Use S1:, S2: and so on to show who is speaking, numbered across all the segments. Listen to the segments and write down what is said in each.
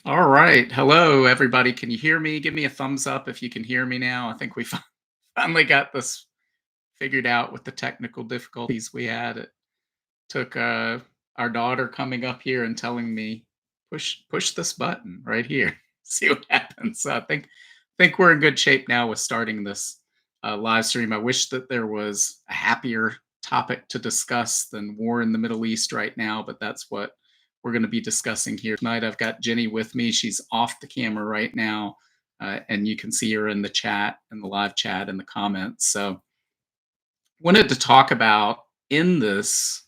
S1: All right. Hello, everybody. Can you hear me? Give me a thumbs up if you can hear me now. I think we finally got this figured out with the technical difficulties we had. It took our daughter coming up here and telling me push this button right here. See what happens. So I think we're in good shape now with starting this live stream. I wish that there was a happier topic to discuss than war in the Middle East right now, but that's what we're going to be discussing here tonight. I've got Jenny with me. She's off the camera right now, and you can see her in the chat, in the live chat, in the comments. So wanted to talk about in this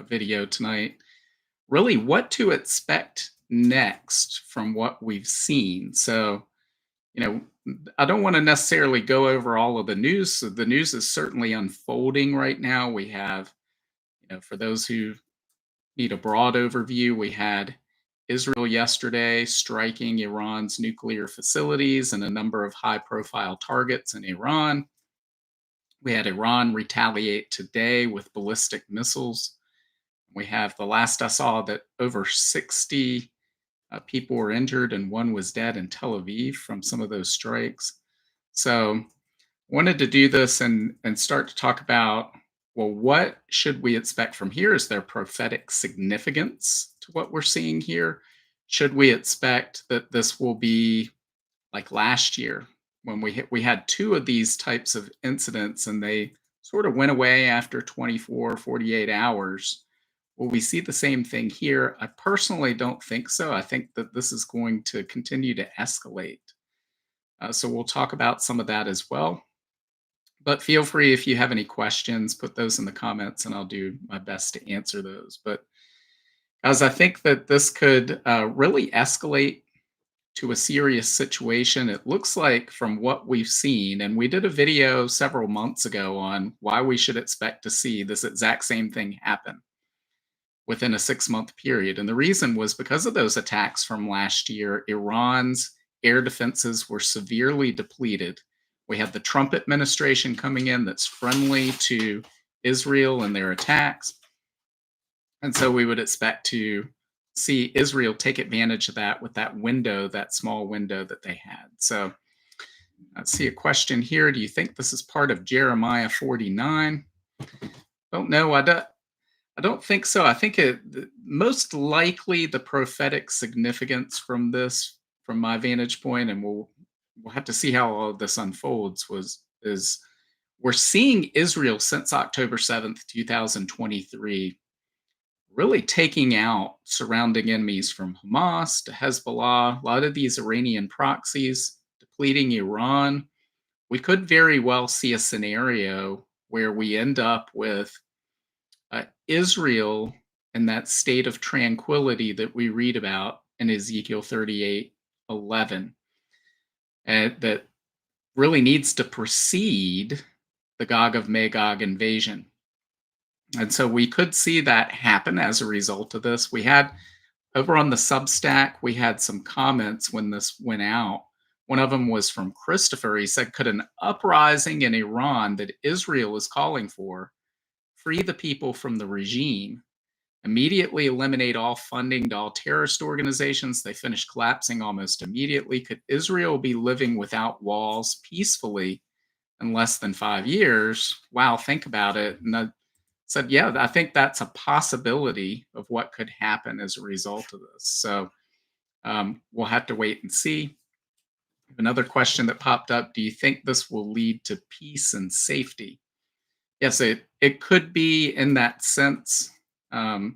S1: video tonight really what to expect next from what we've seen. So, you know, I don't want to necessarily go over all of the news. So the news is certainly unfolding right now. We have, for those who need a broad overview, we had Israel yesterday striking Iran's nuclear facilities and a number of high profile targets in Iran. We had Iran retaliate today with ballistic missiles. We have the last I saw that over 60 people were injured and one was dead in Tel Aviv from some of those strikes. So, wanted to do this and start to talk about, well, what should we expect from here? Is there prophetic significance to what we're seeing here? Should we expect that this will be like last year when we had two of these types of incidents and they sort of went away after 24, 48 hours? Will we see the same thing here? I personally don't think so. I think that this is going to continue to escalate. So we'll talk about some of that as well. But feel free if you have any questions, put those in the comments and I'll do my best to answer those. But as I think that this could really escalate to a serious situation, it looks like from what we've seen, and we did a video several months ago on why we should expect to see this exact same thing happen within a 6-month period. And the reason was because of those attacks from last year, Iran's air defenses were severely depleted. We had the Trump administration coming in that's friendly to Israel and their attacks. And so we would expect to see Israel take advantage of that with that window, that small window that they had. So I see a question here. Do you think this is part of Jeremiah 49? Don't know. I don't think so. I think most likely the prophetic significance from this, from my vantage point, and we'll have to see how all of this unfolds. Is we're seeing Israel since October 7th, 2023, really taking out surrounding enemies from Hamas to Hezbollah. A lot of these Iranian proxies depleting Iran. We could very well see a scenario where we end up with Israel in that state of tranquility that we read about in Ezekiel 38:11, and that really needs to precede the Gog of Magog invasion. And so we could see that happen as a result of this. We had over on the Substack, we had some comments when this went out. One of them was from Christopher. He said, could an uprising in Iran that Israel is calling for free the people from the regime, immediately eliminate all funding to all terrorist organizations? They finished collapsing almost immediately. Could Israel be living without walls peacefully in less than 5 years? Wow, think about it. And I said, yeah, I think that's a possibility of what could happen as a result of this. So we'll have to wait and see. Another question that popped up: do you think this will lead to peace and safety? Yes, it could be in that sense, in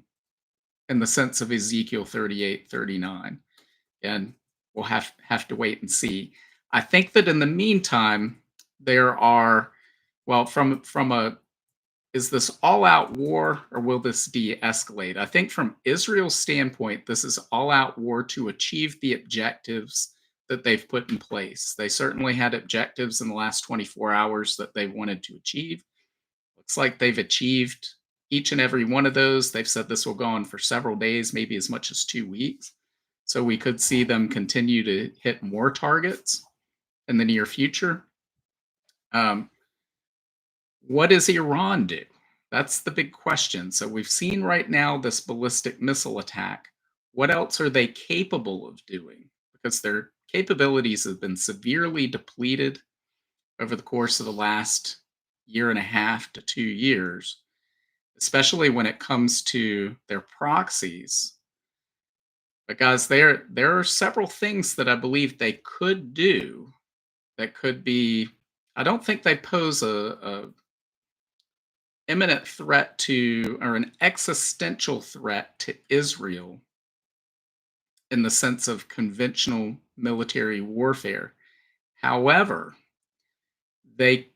S1: the sense of Ezekiel 38:39, and we'll have to wait and see. I think that in the meantime, there are, well, from a, is this all out war or will this de-escalate? I think from Israel's standpoint, this is all out war to achieve the objectives that they've put in place. They certainly had objectives in the last 24 hours that they wanted to achieve. Looks like they've achieved each and every one of those. They've said this will go on for several days, maybe as much as 2 weeks. So we could see them continue to hit more targets in the near future. What does Iran do? That's the big question. So we've seen right now this ballistic missile attack. what else are they capable of doing? Because their capabilities have been severely depleted over the course of the last year and a half to 2 years, especially when it comes to their proxies. But guys, there are several things that I believe they could do that could be. I don't think they pose a imminent threat to or an existential threat to Israel in the sense of conventional military warfare. However, they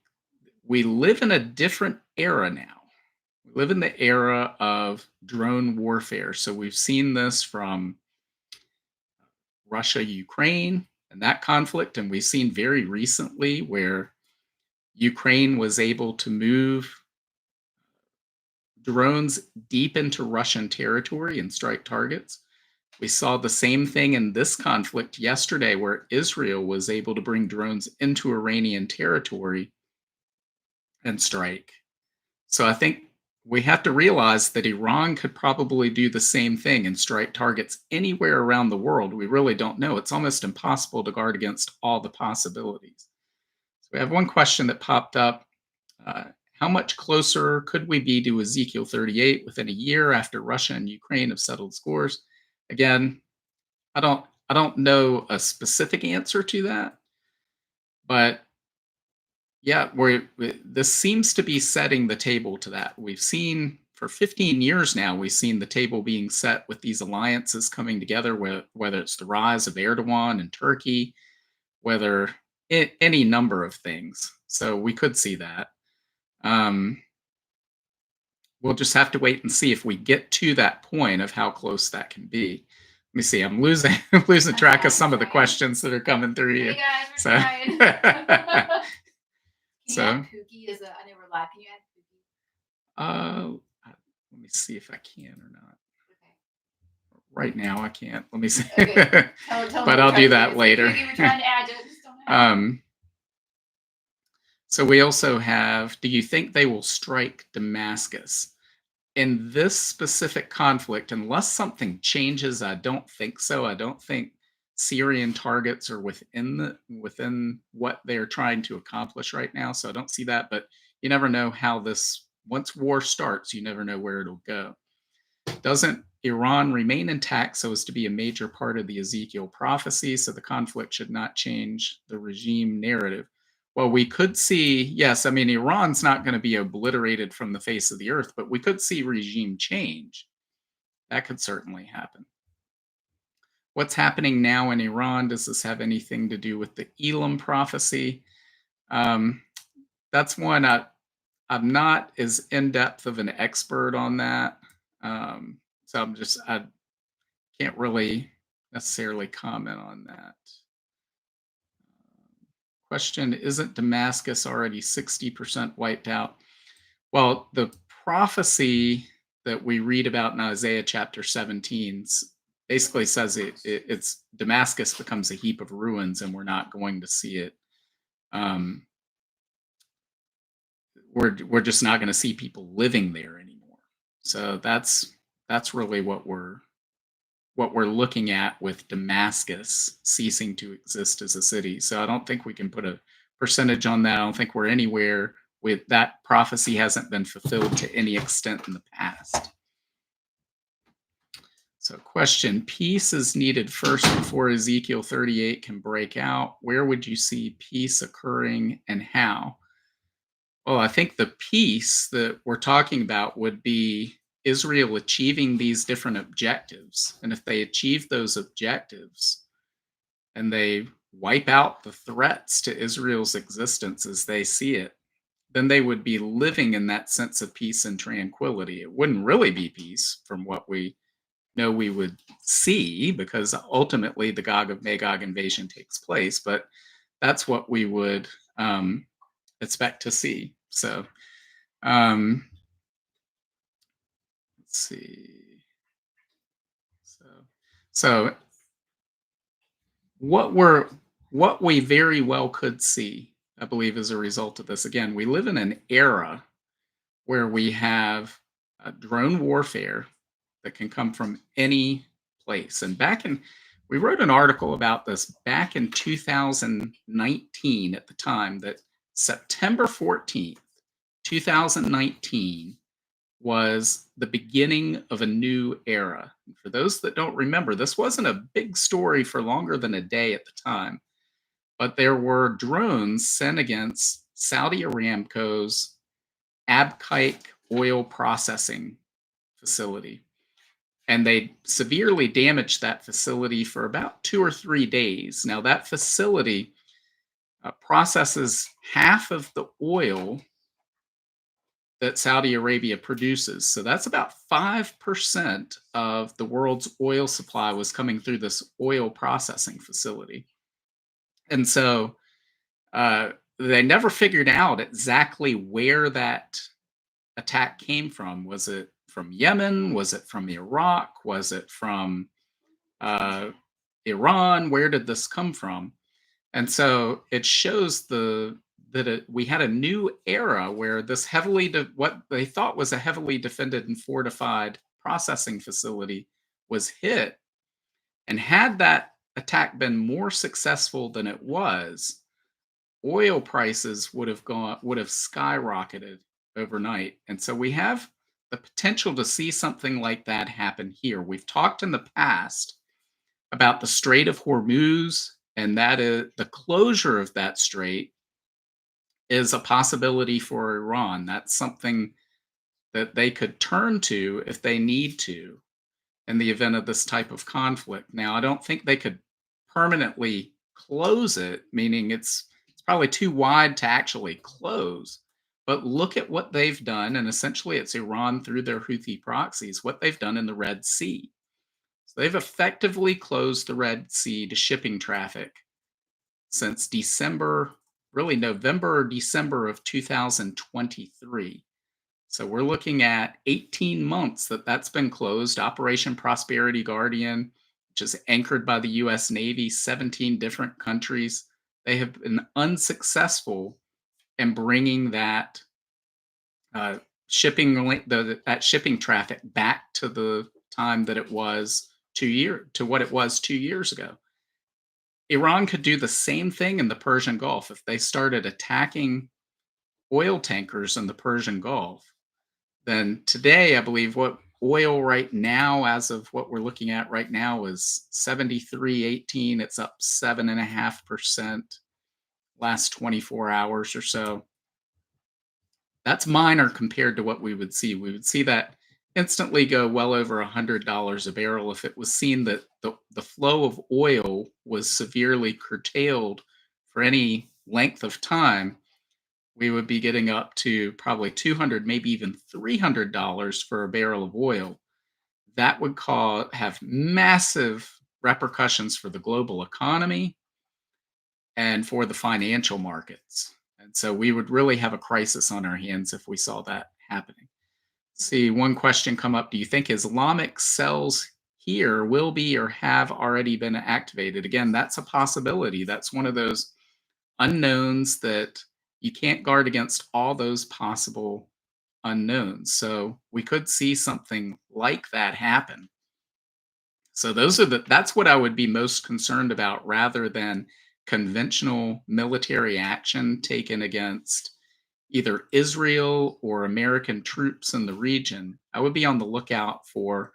S1: we live in a different era now. We live in the era of drone warfare. So we've seen this from Russia, Ukraine, and that conflict. And we've seen very recently where Ukraine was able to move drones deep into Russian territory and strike targets. We saw the same thing in this conflict yesterday, where Israel was able to bring drones into Iranian territory and strike. So I think we have to realize that Iran could probably do the same thing and strike targets anywhere around the world. We really don't know. It's almost impossible to guard against all the possibilities. So we have one question that popped up. Uh, how much closer could we be to Ezekiel 38 within a year after Russia and Ukraine have settled scores? Again, I don't know a specific answer to that, but yeah, this seems to be setting the table to that. We've seen for 15 years now, we've seen the table being set with these alliances coming together, whether it's the rise of Erdogan and Turkey, whether any number of things. So we could see that. Um, we'll just have to wait and see if we get to that point of how close that can be. Let me see. I'm losing I'm losing track of
S2: Okay,
S1: some of the
S2: trying.
S1: questions that are coming through
S2: Hey
S1: here.
S2: guys, we're
S1: So,
S2: trying. Can you add
S1: so
S2: Pookie as a? I know we're live. Can you add Pookie?
S1: let me see if I can or not.
S2: Okay.
S1: Right now, I can't. Let me see.
S2: Okay. Tell them
S1: But
S2: we're
S1: I'll do
S2: trying to.
S1: that
S2: It's like
S1: later.
S2: Pookie, we're trying to add you. Just don't know how.
S1: um, so we also have. Do you think they will strike Damascus? In this specific conflict, unless something changes, I don't think so. I don't think Syrian targets are within what they're trying to accomplish right now. So I don't see that. But you never know how this once war starts, you never know where it'll go. Doesn't Iran remain intact so as to be a major part of the Ezekiel prophecy? So the conflict should not change the regime narrative. Well, we could see, yes, I mean, Iran's not going to be obliterated from the face of the earth, but we could see regime change. That could certainly happen. What's happening now in Iran? Does this have anything to do with the Elam prophecy? Um, that's one I'm not as in depth of an expert on that. So I can't really necessarily comment on that. Question: isn't Damascus already 60% wiped out? Well, the prophecy that we read about in Isaiah chapter 17 basically says it's Damascus becomes a heap of ruins, and we're not going to see it. Um, we're just not going to see people living there anymore. So that's really what we're looking at with Damascus ceasing to exist as a city. So I don't think we can put a percentage on that. I don't think we're anywhere with that prophecy hasn't been fulfilled to any extent in the past. So, question: peace is needed first before Ezekiel 38 can break out. Where would you see peace occurring and how? Well, I think the peace that we're talking about would be Israel achieving these different objectives. And if they achieve those objectives and they wipe out the threats to Israel's existence as they see it, then they would be living in that sense of peace and tranquility. It wouldn't really be peace from what we know we would see, because ultimately the Gog of Magog invasion takes place, but that's what we would expect to see. So, um, let's see. So, so what we're what we very well could see, I believe, as a result of this. Again, we live in an era where we have drone warfare that can come from any place. And we wrote an article about this back in 2019 at the time that September 14th, 2019 was the beginning of a new era. And for those that don't remember, this wasn't a big story for longer than a day at the time, but there were drones sent against Saudi Aramco's Abqaiq oil processing facility. And they severely damaged that facility for about 2 or 3 days. Now, that facility processes half of the oil that Saudi Arabia produces. So that's about 5% of the world's oil supply was coming through this oil processing facility. And so they never figured out exactly where that attack came from. Was it from Yemen? Was it from Iraq? Was it from uh, Iran? Where did this come from? And so it shows we had a new era where what they thought was a heavily defended and fortified processing facility was hit. And had that attack been more successful than it was, oil prices would have skyrocketed overnight. And so we have the potential to see something like that happen here. We've talked in the past about the Strait of Hormuz, and that is the closure of that strait is a possibility for Iran. That's something that they could turn to if they need to in the event of this type of conflict. Now, I don't think they could permanently close it, meaning it's probably too wide to actually close. But look at what they've done, and essentially it's Iran through their Houthi proxies, what they've done in the Red Sea. So they've effectively closed the Red Sea to shipping traffic since really November or December of 2023. So we're looking at 18 months that's been closed. Operation Prosperity Guardian, which is anchored by the US Navy, 17 different countries, they have been unsuccessful in bringing uh, that shipping traffic back to the time that it was what it was 2 years ago. Iran could do the same thing in the Persian Gulf if they started attacking oil tankers in the Persian Gulf. Then today, I believe what oil right now, as of what we're looking at right now, is 73.18. It's up 7.5% last 24 hours or so. That's minor compared to what we would see. We would see that instantly go well over $100 a barrel if it was seen that the flow of oil was severely curtailed for any length of time. We would be getting up to probably 200, maybe even $300 for a barrel of oil. That would have massive repercussions for the global economy and for the financial markets. And so we would really have a crisis on our hands if we saw that happening. See, one question come up. Do you think Islamic cells here will be or have already been activated? Again, that's a possibility. That's one of those unknowns that you can't guard against all those possible unknowns. So we could see something like that happen. So that's what I would be most concerned about rather than conventional military action taken against either Israel or American troops in the region. I would be on the lookout for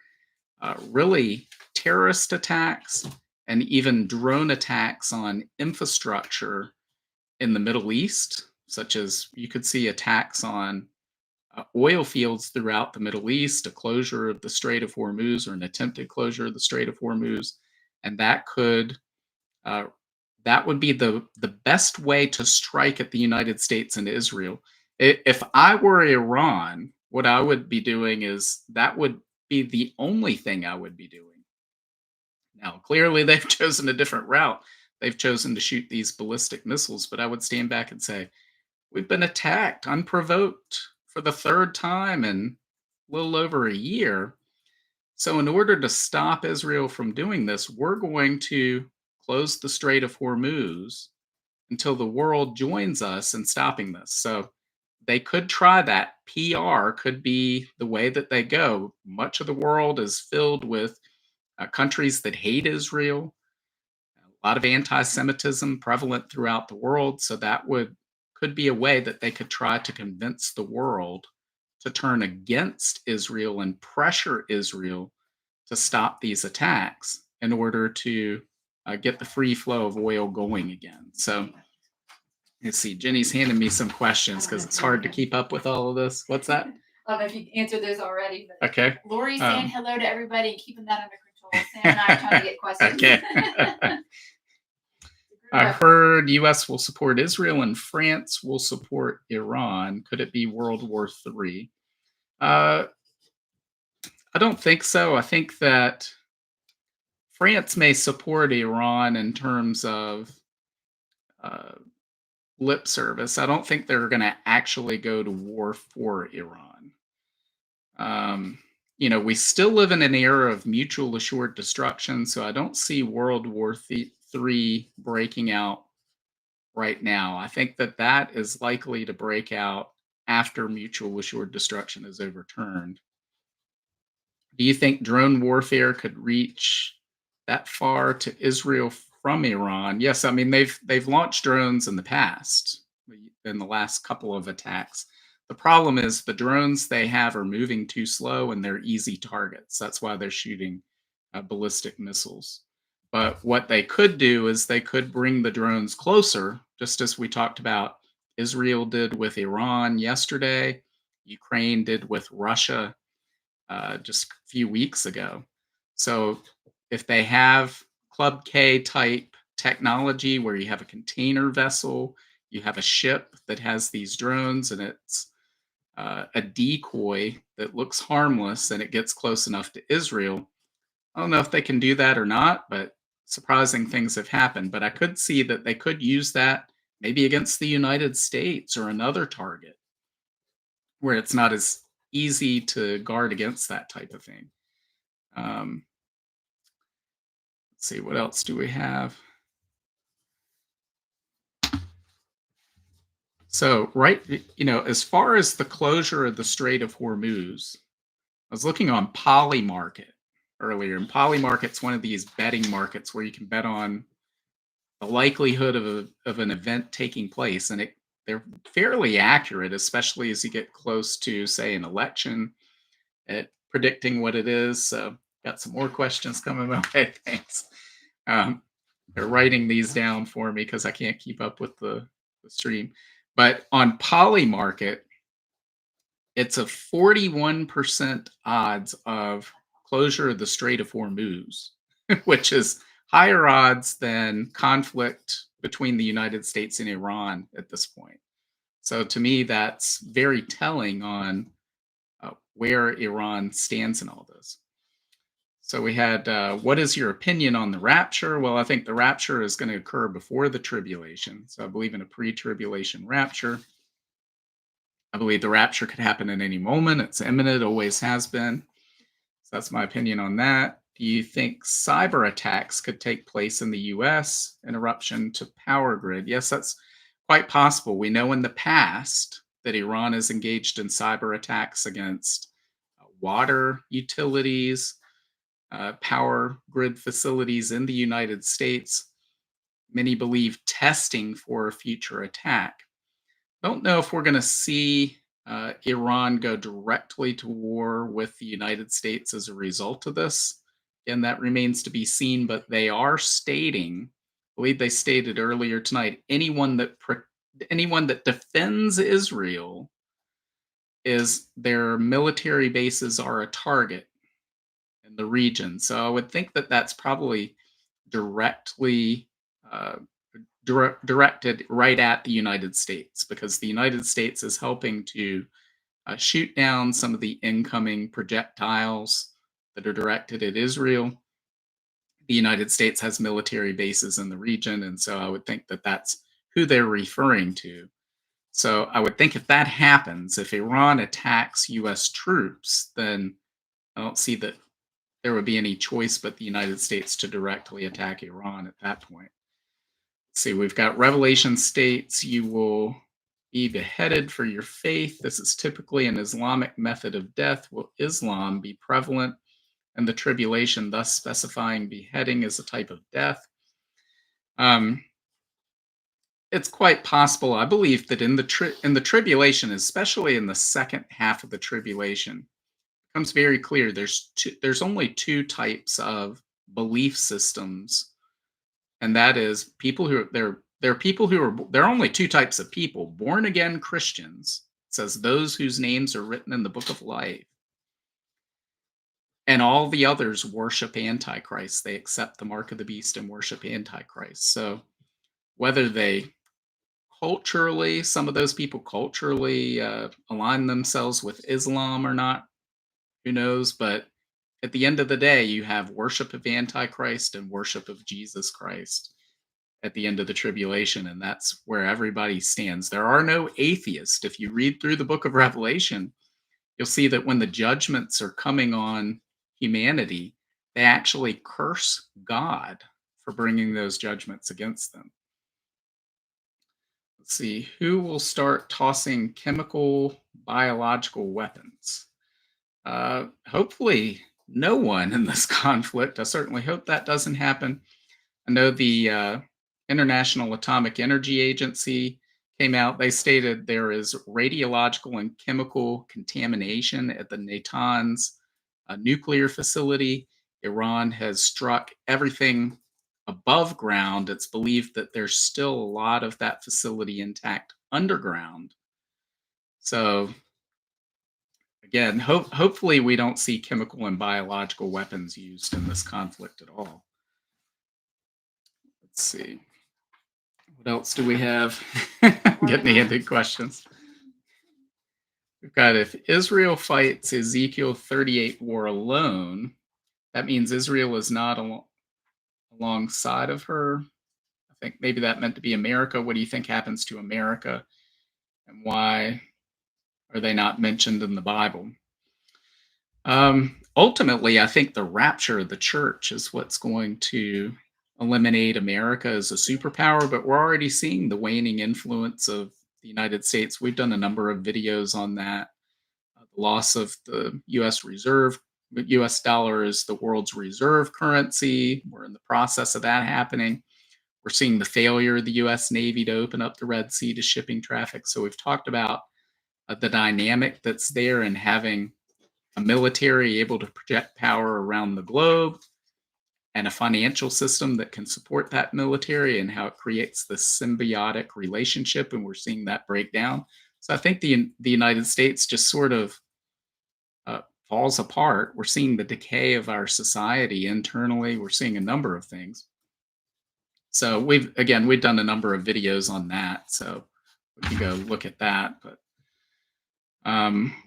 S1: really terrorist attacks and even drone attacks on infrastructure in the Middle East, such as you could see attacks on oil fields throughout the Middle East, a closure of the Strait of Hormuz or an attempted closure of the Strait of Hormuz, and uh, that would be the best way to strike at the United States and Israel. If I were Iran, what I would be doing is that would be the only thing I would be doing. Now, clearly, they've chosen a different route. They've chosen to shoot these ballistic missiles, but I would stand back and say, we've been attacked unprovoked for the third time in a little over a year. So, in order to stop Israel from doing this, we're going to close the Strait of Hormuz until the world joins us in stopping this. So, they could try that. PR could be the way that they go. Much of the world is filled with countries that hate Israel, a lot of anti-Semitism prevalent throughout the world. So that would could be a way that they could try to convince the world to turn against Israel and pressure Israel to stop these attacks in order to get the free flow of oil going again. So let's see. Jenny's handing me some
S2: I
S1: questions
S2: don't know
S1: because
S2: if
S1: it's
S2: you want
S1: hard to
S2: to.
S1: keep up with all of this. What's that?
S2: I don't know if you answered those already, but
S1: Okay.
S2: Lori's saying
S1: Um,
S2: hello to everybody and keeping that under control. Sam and I are trying to get questions.
S1: okay.
S2: Group
S1: I
S2: effort.
S1: heard U.S. will support Israel and France will support Iran. Could it be World War III? Uh, I don't think so. I think that France may support Iran in terms of uh, lip service. I don't think they're going to actually go to war for Iran. Um, we still live in an era of mutual assured destruction, so I don't see World War III breaking out right now. I think that that is likely to break out after mutual assured destruction is overturned. Do you think drone warfare could reach that far to Israel from Iran? Yes, I mean they've launched drones in the past in the last couple of attacks. The problem is the drones they have are moving too slow and they're easy targets. That's why they're shooting ballistic missiles. But what they could do is they could bring the drones closer, just as we talked about Israel did with Iran yesterday, Ukraine did with Russia just a few weeks ago. So if they have Club K type technology where you have a container vessel, you have a ship that has these drones, and it's a decoy that looks harmless and it gets close enough to Israel. I don't know if they can do that or not, but surprising things have happened. But I could see that they could use that maybe against the United States or another target where it's not as easy to guard against that type of thing. Um, let's see, what else do we have? So, right, as far as the closure of the Strait of Hormuz, I was looking on Polymarket earlier, and Polymarket's one of these betting markets where you can bet on the likelihood of an event taking place, and they're fairly accurate, especially as you get close to, say, an election, at predicting what it is. So, got some more questions coming my way. Thanks. Um, they're writing these down for me because I can't keep up with the stream. But on Polymarket, it's a 41% odds of closure of the Strait of Hormuz, which is higher odds than conflict between the United States and Iran at this point. So to me, that's very telling on where Iran stands in all this. So we had, what is your opinion on the rapture? Well, I think the rapture is going to occur before the tribulation. So I believe in a pre tribulation rapture. I believe the rapture could happen at any moment. It's imminent, always has been. So that's my opinion on that. Do you think cyber attacks could take place in the US? Interruption to power grid? Yes, that's quite possible. We know in the past that Iran has engaged in cyber attacks against water utilities, power grid facilities in the United States. Many believe testing for a future attack. Don't know if we're going to see Iran go directly to war with the United States as a result of this. And that remains to be seen, but they are stating, I believe they stated earlier tonight, anyone that defends Israel is their military bases are a target in the region. So I would think that that's probably directly uh, directed right at the United States because the United States is helping to shoot down some of the incoming projectiles that are directed at Israel. The United States has military bases in the region, and so I would think that that's who they're referring to. So I would think if that happens, if Iran attacks US troops, then I don't see that there would be any choice but the United States to directly attack Iran at that point. Let's see, we've got Revelation states you will be beheaded for your faith. This is typically an Islamic method of death. Will Islam be prevalent in the tribulation, thus specifying beheading as a type of death. Um, it's quite possible, I believe, that in the tribulation, especially in the second half of the tribulation, becomes very clear there's only two types of belief systems, and that is people who there are people who are there are only two types of people: born again Christians, it says those whose names are written in the book of life, and all the others worship Antichrist. They accept the mark of the beast and worship Antichrist. So whether they culturally, some of those people culturally align themselves with Islam or not, who knows? But at the end of the day, you have worship of Antichrist and worship of Jesus Christ at the end of the tribulation. And that's where everybody stands. There are no atheists. If you read through the book of Revelation, you'll see that when the judgments are coming on humanity, they actually curse God for bringing those judgments against them. Let's see, who will start tossing chemical, biological weapons? Hopefully, no one in this conflict. I certainly hope that doesn't happen. I know the International Atomic Energy Agency came out. They stated there is radiological and chemical contamination at the Natanz nuclear facility. Iran has struck everything above ground. It's believed that there's still a lot of that facility intact underground. So again, hopefully we don't see chemical and biological weapons used in this conflict at all. Let's see. What else do we have? Getting handed questions. We've got if Israel fights Ezekiel 38 war alone, that means Israel is not alongside of her. I think maybe that meant to be America. What do you think happens to America? And why are they not mentioned in the Bible? Ultimately, I think the rapture of the church is what's going to eliminate America as a superpower, but we're already seeing the waning influence of the United States. We've done a number of videos on that. The loss of the US reserve, the US dollar is the world's reserve currency. We're in the process of that happening. We're seeing the failure of the US Navy to open up the Red Sea to shipping traffic. So we've talked about the dynamic that's there and having a military able to project power around the globe and a financial system that can support that military and how it creates this symbiotic relationship. And we're seeing that break down. So I think the United States just sort of falls apart. We're seeing the decay of our society internally. We're seeing a number of things. So we've done a number of videos on that. So we can go look at that. But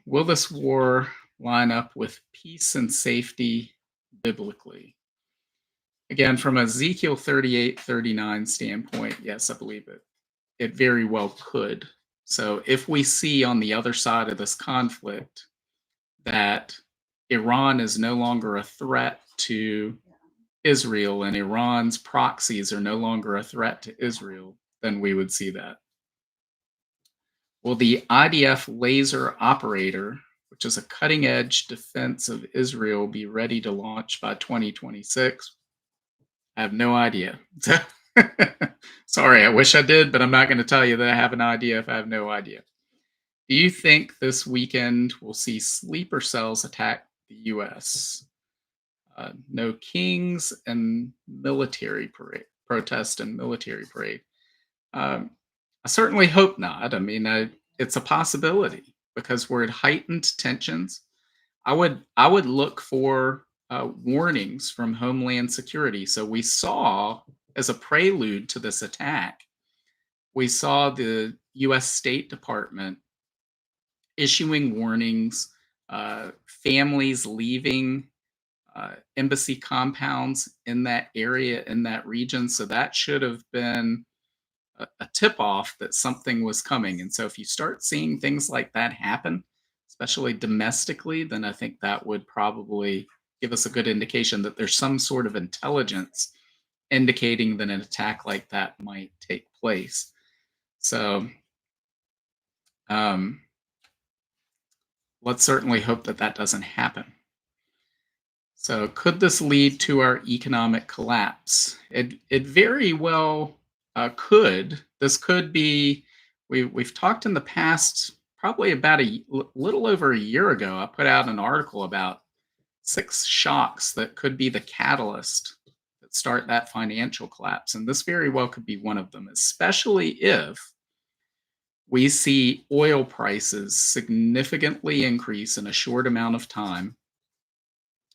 S1: will this war line up with peace and safety biblically? Again, from Ezekiel 38:39 standpoint, yes, I believe it very well could. So if we see on the other side of this conflict that Iran is no longer a threat to Israel and Iran's proxies are no longer a threat to Israel, then we would see that. Will the IDF laser operator, which is a cutting edge defense of Israel, be ready to launch by 2026? I have no idea. Sorry, I wish I did, but I'm not going to tell you that I have an idea if I have no idea. Do you think this weekend we'll see sleeper cells attack the US? No kings and military parade, protest and military parade. Um, I certainly hope not. I mean, it's a possibility because we're at heightened tensions. I would look for warnings from Homeland Security. So we saw, as a prelude to this attack, we saw the U.S. State Department issuing warnings, families leaving embassy compounds in that area, in that region. So that should have been a tip off that something was coming. And so if you start seeing things like that happen, especially domestically, then I think that would probably give us a good indication that there's some sort of intelligence indicating that an attack like that might take place. So um, let's certainly hope that that doesn't happen. So, could this lead to our economic collapse? It very well could. This could be. We've talked in the past, probably about little over a year ago. I put out an article about 6 shocks that could be the catalyst that start that financial collapse, and this very well could be one of them, especially if we see oil prices significantly increase in a short amount of time.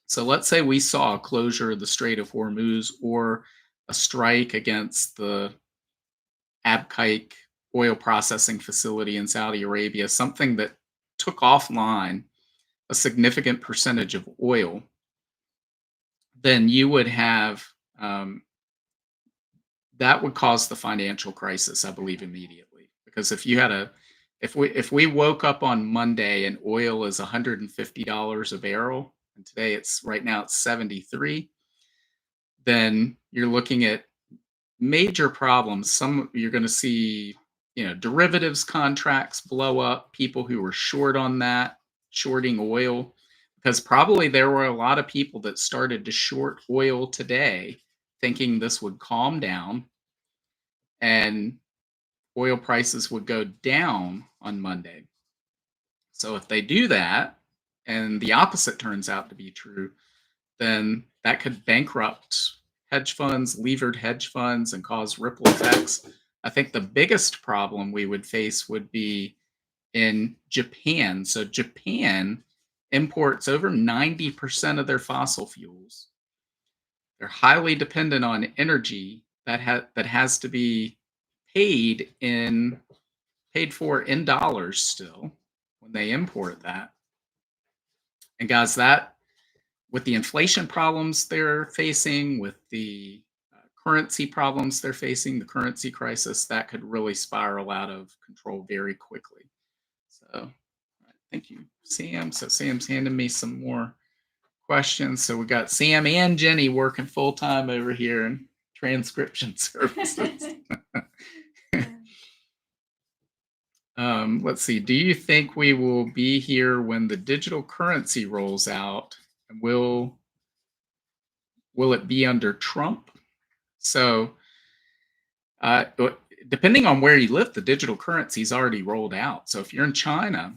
S1: So let's say we saw a closure of the Strait of Hormuz or a strike against the Abqaiq oil processing facility in Saudi Arabia, something that took offline a significant percentage of oil. Then you would have um, that would cause the financial crisis, I believe, immediately. Because if we woke up on Monday and oil is $150 a barrel, and today it's right now it's 73, then you're looking at major problems. Some you're going to see, derivatives contracts blow up, people who were short on that, shorting oil, because probably there were a lot of people that started to short oil today thinking this would calm down and oil prices would go down on Monday. So if they do that and the opposite turns out to be true, then that could bankrupt hedge funds, levered hedge funds, and cause ripple effects. I think the biggest problem we would face would be in Japan. So Japan imports over 90% of their fossil fuels. They're highly dependent on energy that has to be paid in paid for in dollars still when they import that. And guys, that with the inflation problems they're facing, with the currency problems they're facing, the currency crisis, that could really spiral out of control very quickly. So, all right, thank you, Sam. So, Sam's handing me some more questions. So, we got Sam and Jenny working full time over here in transcription services. Let's see. Do you think we will be here when the digital currency rolls out? And will it be under Trump? So, depending on where you live, the digital currency is already rolled out. So if you're in China,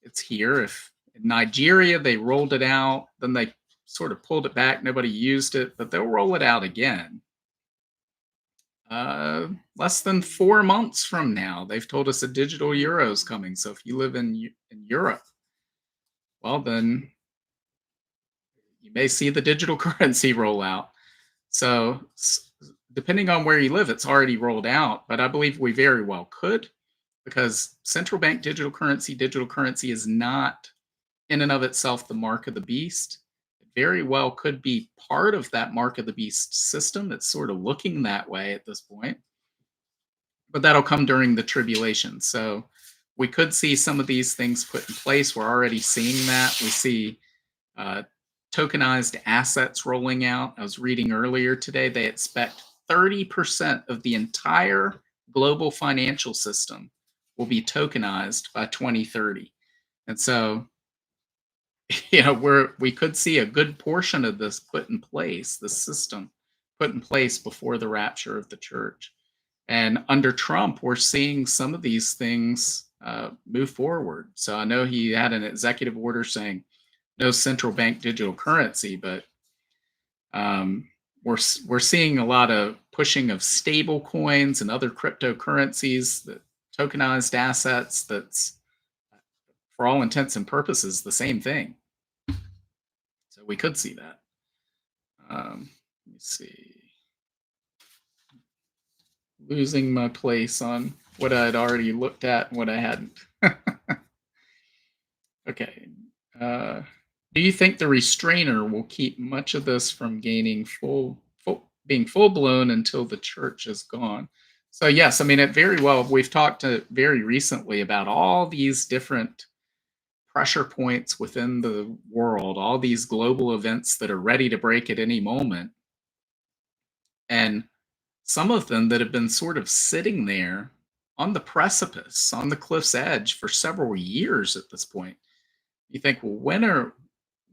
S1: it's here. If in Nigeria they rolled it out, then they sort of pulled it back. Nobody used it, but they'll roll it out again. Less than 4 months from now, they've told us a digital euro is coming. So if you live in Europe, well, then you may see the digital currency roll out. So, depending on where you live, it's already rolled out, but I believe we very well could, because central bank digital currency is not in and of itself the mark of the beast. It very well could be part of that mark of the beast system. It's sort of looking that way at this point, but that'll come during the tribulation. So, we could see some of these things put in place. We're already seeing that. We see uh, tokenized assets rolling out. I was reading earlier today, they expect 30% of the entire global financial system will be tokenized by 2030. And so, we could see a good portion of this put in place, the system put in place before the rapture of the church. And under Trump, we're seeing some of these things move forward. So I know he had an executive order saying no central bank digital currency, but we're seeing a lot of pushing of stable coins and other cryptocurrencies, that tokenized assets. That's for all intents and purposes the same thing. So we could see that. Let me see. Losing my place on what I'd already looked at and what I hadn't. Okay. Do you think the restrainer will keep much of this from gaining being full blown until the church is gone? So yes, I mean it very well. We've talked very recently about all these different pressure points within the world, all these global events that are ready to break at any moment, and some of them that have been sort of sitting there on the precipice, on the cliff's edge for several years at this point. You think, well,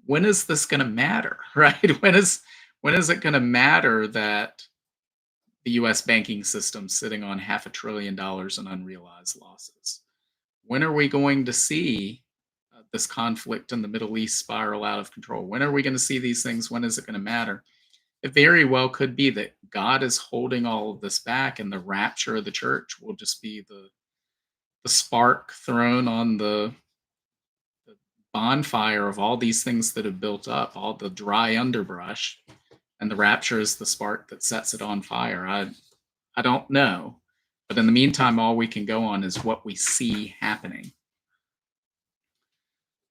S1: when is this going to matter, right? When is it going to matter that the US banking system's sitting on half a trillion dollars in unrealized losses? When are we going to see this conflict in the Middle East spiral out of control? When are we going to see these things? When is it going to matter? It very well could be that God is holding all of this back, and the rapture of the church will just be the spark thrown on the bonfire of all these things that have built up, all the dry underbrush, and the rapture is the spark that sets it on fire. I don't know, but in the meantime, all we can go on is what we see happening.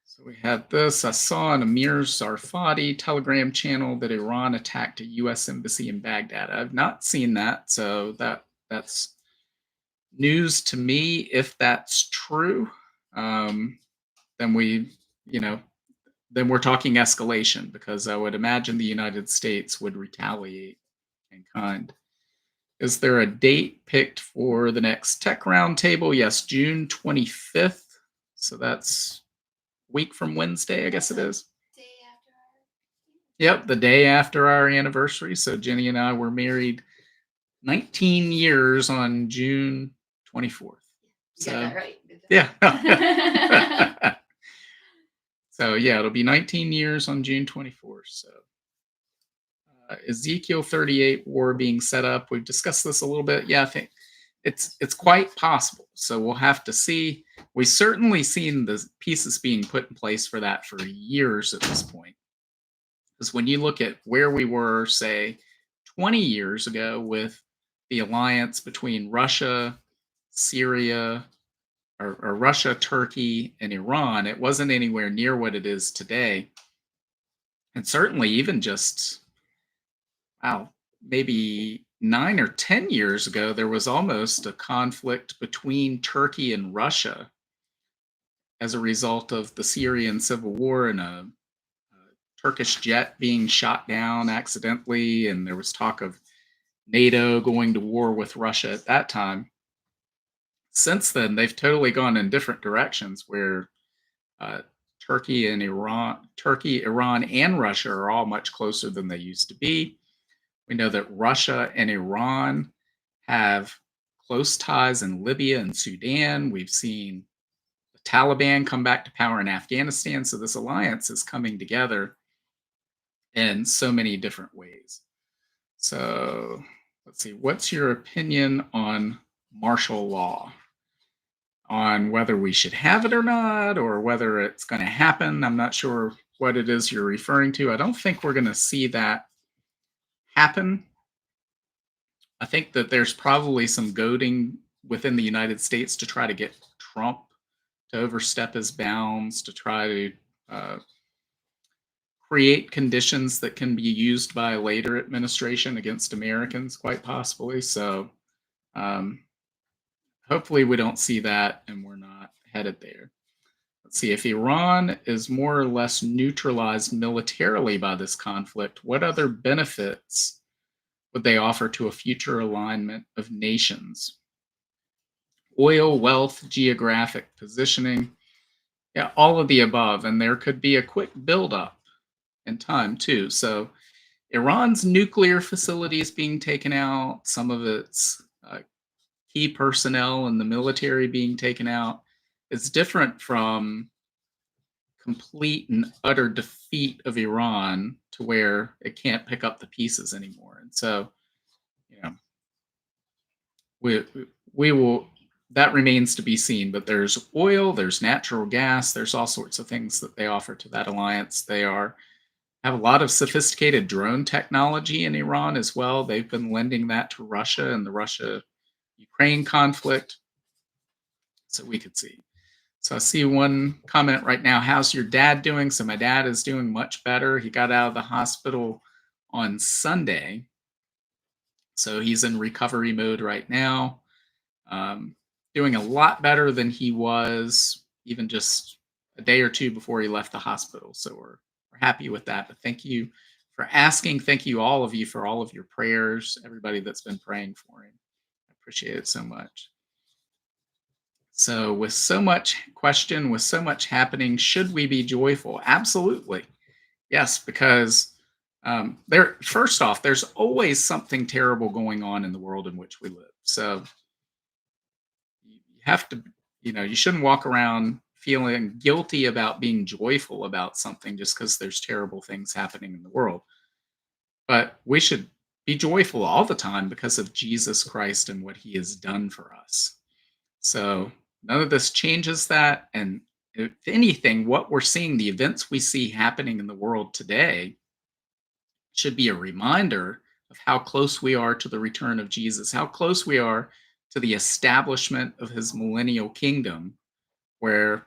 S1: So we have this. I saw on Amir Zarfati Telegram channel that Iran attacked a U.S. embassy in Baghdad. I've not seen that, so that's news to me. If that's true, um, then you know, then we're talking escalation because I would imagine the United States would retaliate in kind. Is there a date picked for the next tech roundtable? Yes, June 25th. So that's week from Wednesday, I guess it is.
S2: Day after our.
S1: Yep, the day after our anniversary. So Jenny and I were married 19 years on June 24th.
S2: You got that right. Good
S1: Yeah.
S2: job.
S1: So yeah, it'll be 19 years on June 24th. So Ezekiel 38 war being set up. We've discussed this a little bit. Yeah, I think it's quite possible. So we'll have to see. We've certainly seen the pieces being put in place for that for years at this point. Because when you look at where we were, say, 20 years ago with the alliance between Russia, Syria, or Russia, Turkey, and Iran, it wasn't anywhere near what it is today. And certainly even just, wow, maybe 9 or 10 years ago, there was almost a conflict between Turkey and Russia as a result of the Syrian civil war and a Turkish jet being shot down accidentally. And there was talk of NATO going to war with Russia at that time. Since then, they've totally gone in different directions where uh, Turkey, Iran, and Russia are all much closer than they used to be. We know that Russia and Iran have close ties in Libya and Sudan. We've seen the Taliban come back to power in Afghanistan. So this alliance is coming together in so many different ways. So let's see, what's your opinion on martial law? On whether we should have it or not, or whether it's going to happen? I'm not sure what it is you're referring to. I don't think we're going to see that happen. I think that there's probably some goading within the United States to try to get Trump to overstep his bounds, to try to uh, create conditions that can be used by a later administration against Americans, quite possibly. So um, hopefully we don't see that and we're not headed there. Let's see, if Iran is more or less neutralized militarily by this conflict, what other benefits would they offer to a future alignment of nations? Oil, wealth, geographic positioning, yeah, all of the above. And there could be a quick buildup in time too. So Iran's nuclear facilities being taken out, some of its key personnel in the military being taken out, is different from complete and utter defeat of Iran to where it can't pick up the pieces anymore. And so, you know, we we will that remains to be seen. But there's oil, there's natural gas, there's all sorts of things that they offer to that alliance. They have a lot of sophisticated drone technology in Iran as well. They've been lending that to Russia and the Russia Ukraine conflict. So we could see. So I see one comment right now. How's your dad doing? So my dad is doing much better. He got out of the hospital on Sunday. So he's in recovery mode right now. Um, Doing a lot better than he was even just a day or two before he left the hospital. So we're happy with that. But thank you for asking. Thank you, all of you, for all of your prayers, everybody that's been praying for him. I appreciate it so much. So, with so much question, with so much happening, should we be joyful? Absolutely. Yes, because there. First off, there's always something terrible going on in the world in which we live. So you have to, you shouldn't walk around feeling guilty about being joyful about something just because there's terrible things happening in the world. But we should be joyful all the time because of Jesus Christ and what he has done for us. So none of this changes that. And if anything, what we're seeing, the events we see happening in the world today, should be a reminder of how close we are to the return of Jesus, how close we are to the establishment of his millennial kingdom, where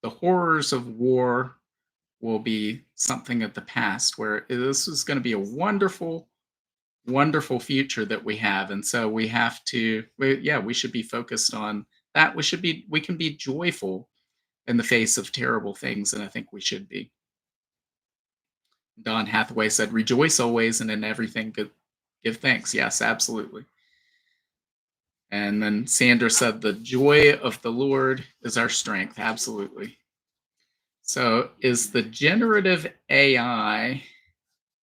S1: the horrors of war will be something of the past, where this is going to be a wonderful, wonderful future that we have. And so we have to, yeah, we should be focused on that. We can be joyful in the face of terrible things. And I think we should be. Don Hathaway said, rejoice always and in everything give thanks. Yes, absolutely. And then Sandra said, the joy of the Lord is our strength. Absolutely. So is the generative AI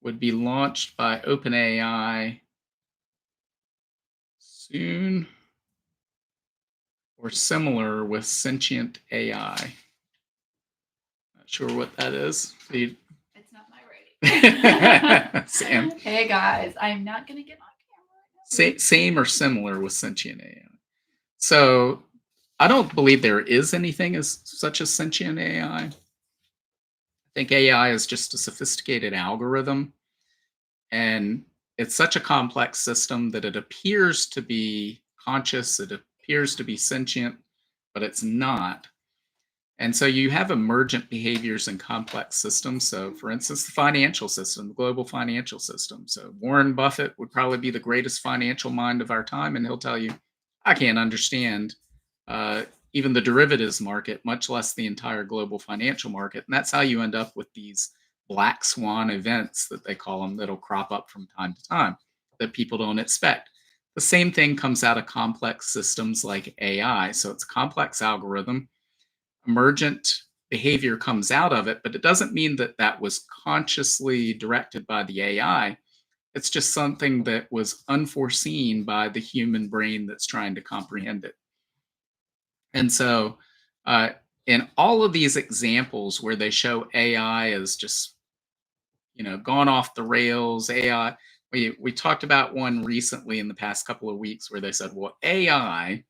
S1: would be launched by OpenAI soon or similar with sentient AI? Not sure what that is.
S2: It's not my rating.
S1: Sam.
S2: Hey guys, I'm not gonna get on camera.
S1: Same or similar with sentient AI. So I don't believe there is anything as such as sentient AI. I think AI is just a sophisticated algorithm, and it's such a complex system that it appears to be conscious, it appears to be sentient, but it's not. And so you have emergent behaviors in complex systems. So, for instance, the financial system, the global financial system. So, Warren Buffett would probably be the greatest financial mind of our time, and he'll tell you, I can't understand uh, even the derivatives market, much less the entire global financial market. And that's how you end up with these black swan events that they call them that'll crop up from time to time that people don't expect. The same thing comes out of complex systems like AI. So, it's a complex algorithm, emergent behavior comes out of it, but it doesn't mean that that was consciously directed by the AI. It's just something that was unforeseen by the human brain that's trying to comprehend it. And so, uh, in all of these examples where they show AI as just gone off the rails, AI. We talked about one recently in the past couple of weeks where they said, well, AI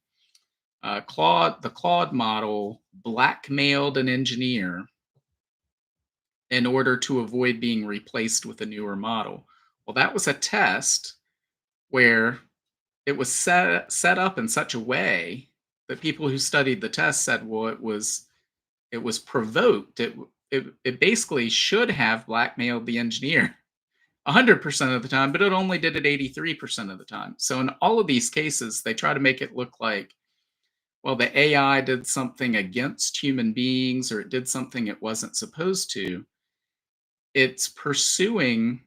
S1: the Claude model blackmailed an engineer in order to avoid being replaced with a newer model. Well, that was a test where it was set up in such a way that people who studied the test said, well, it was provoked. It basically should have blackmailed the engineer 100% of the time, but it only did it 83% of the time. So in all of these cases, they try to make it look like, well, the AI did something against human beings or it did something it wasn't supposed to. It's pursuing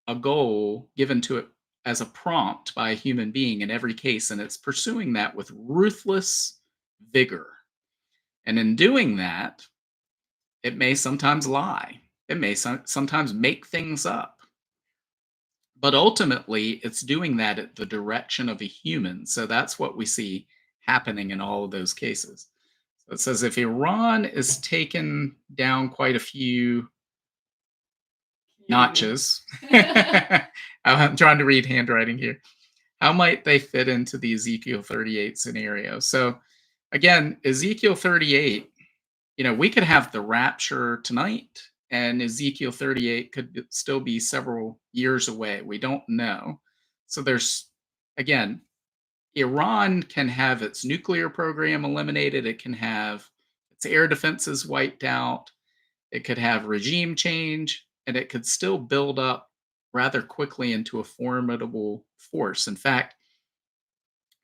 S1: a goal given to it as a prompt by a human being in every case, and it's pursuing that with ruthless vigor. And in doing that, it may sometimes lie, it may sometimes make things up, but ultimately it's doing that at the direction of a human. So that's what we see happening in all of those cases. So it says if Iran is taken down quite a few notches, I'm trying to read handwriting here. How might they fit into the Ezekiel 38 scenario? So again, Ezekiel 38, we could have the rapture tonight and Ezekiel 38 could still be several years away. We don't know. So there's, again, Iran can have its nuclear program eliminated. It can have its air defenses wiped out. It could have regime change, and it could still build up rather quickly into a formidable force. In fact,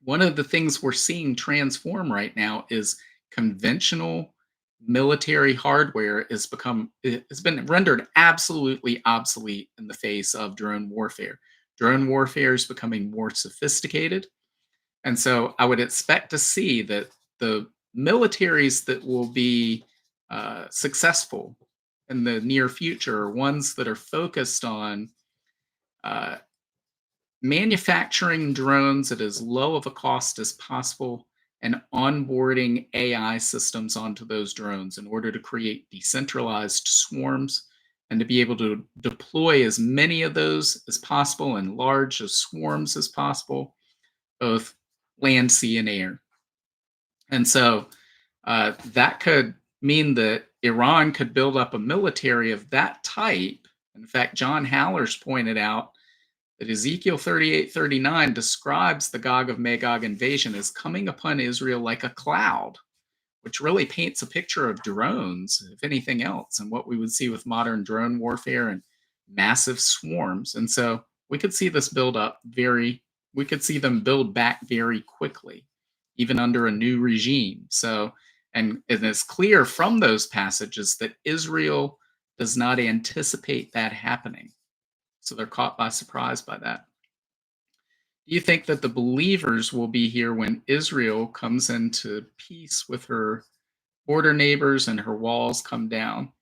S1: one of the things we're seeing transform right now is conventional military hardware has been rendered absolutely obsolete in the face of drone warfare. Drone warfare is becoming more sophisticated, and so I would expect to see that the militaries that will be successful in the near future are ones that are focused on uh, manufacturing drones at as low of a cost as possible and onboarding AI systems onto those drones in order to create decentralized swarms and to be able to deploy as many of those as possible and large as swarms as possible, both land, sea, and air. And so that could mean that Iran could build up a military of that type. In fact, John Haller's pointed out that Ezekiel 38:39 describes the Gog of Magog invasion as coming upon Israel like a cloud, which really paints a picture of drones, if anything else, and what we would see with modern drone warfare and massive swarms. And so we could see this build up we could see them build back very quickly, even under a new regime. So, and it's clear from those passages that Israel does not anticipate that happening. So they're caught by surprise by that. Do you think that the believers will be here when Israel comes into peace with her border neighbors and her walls come down?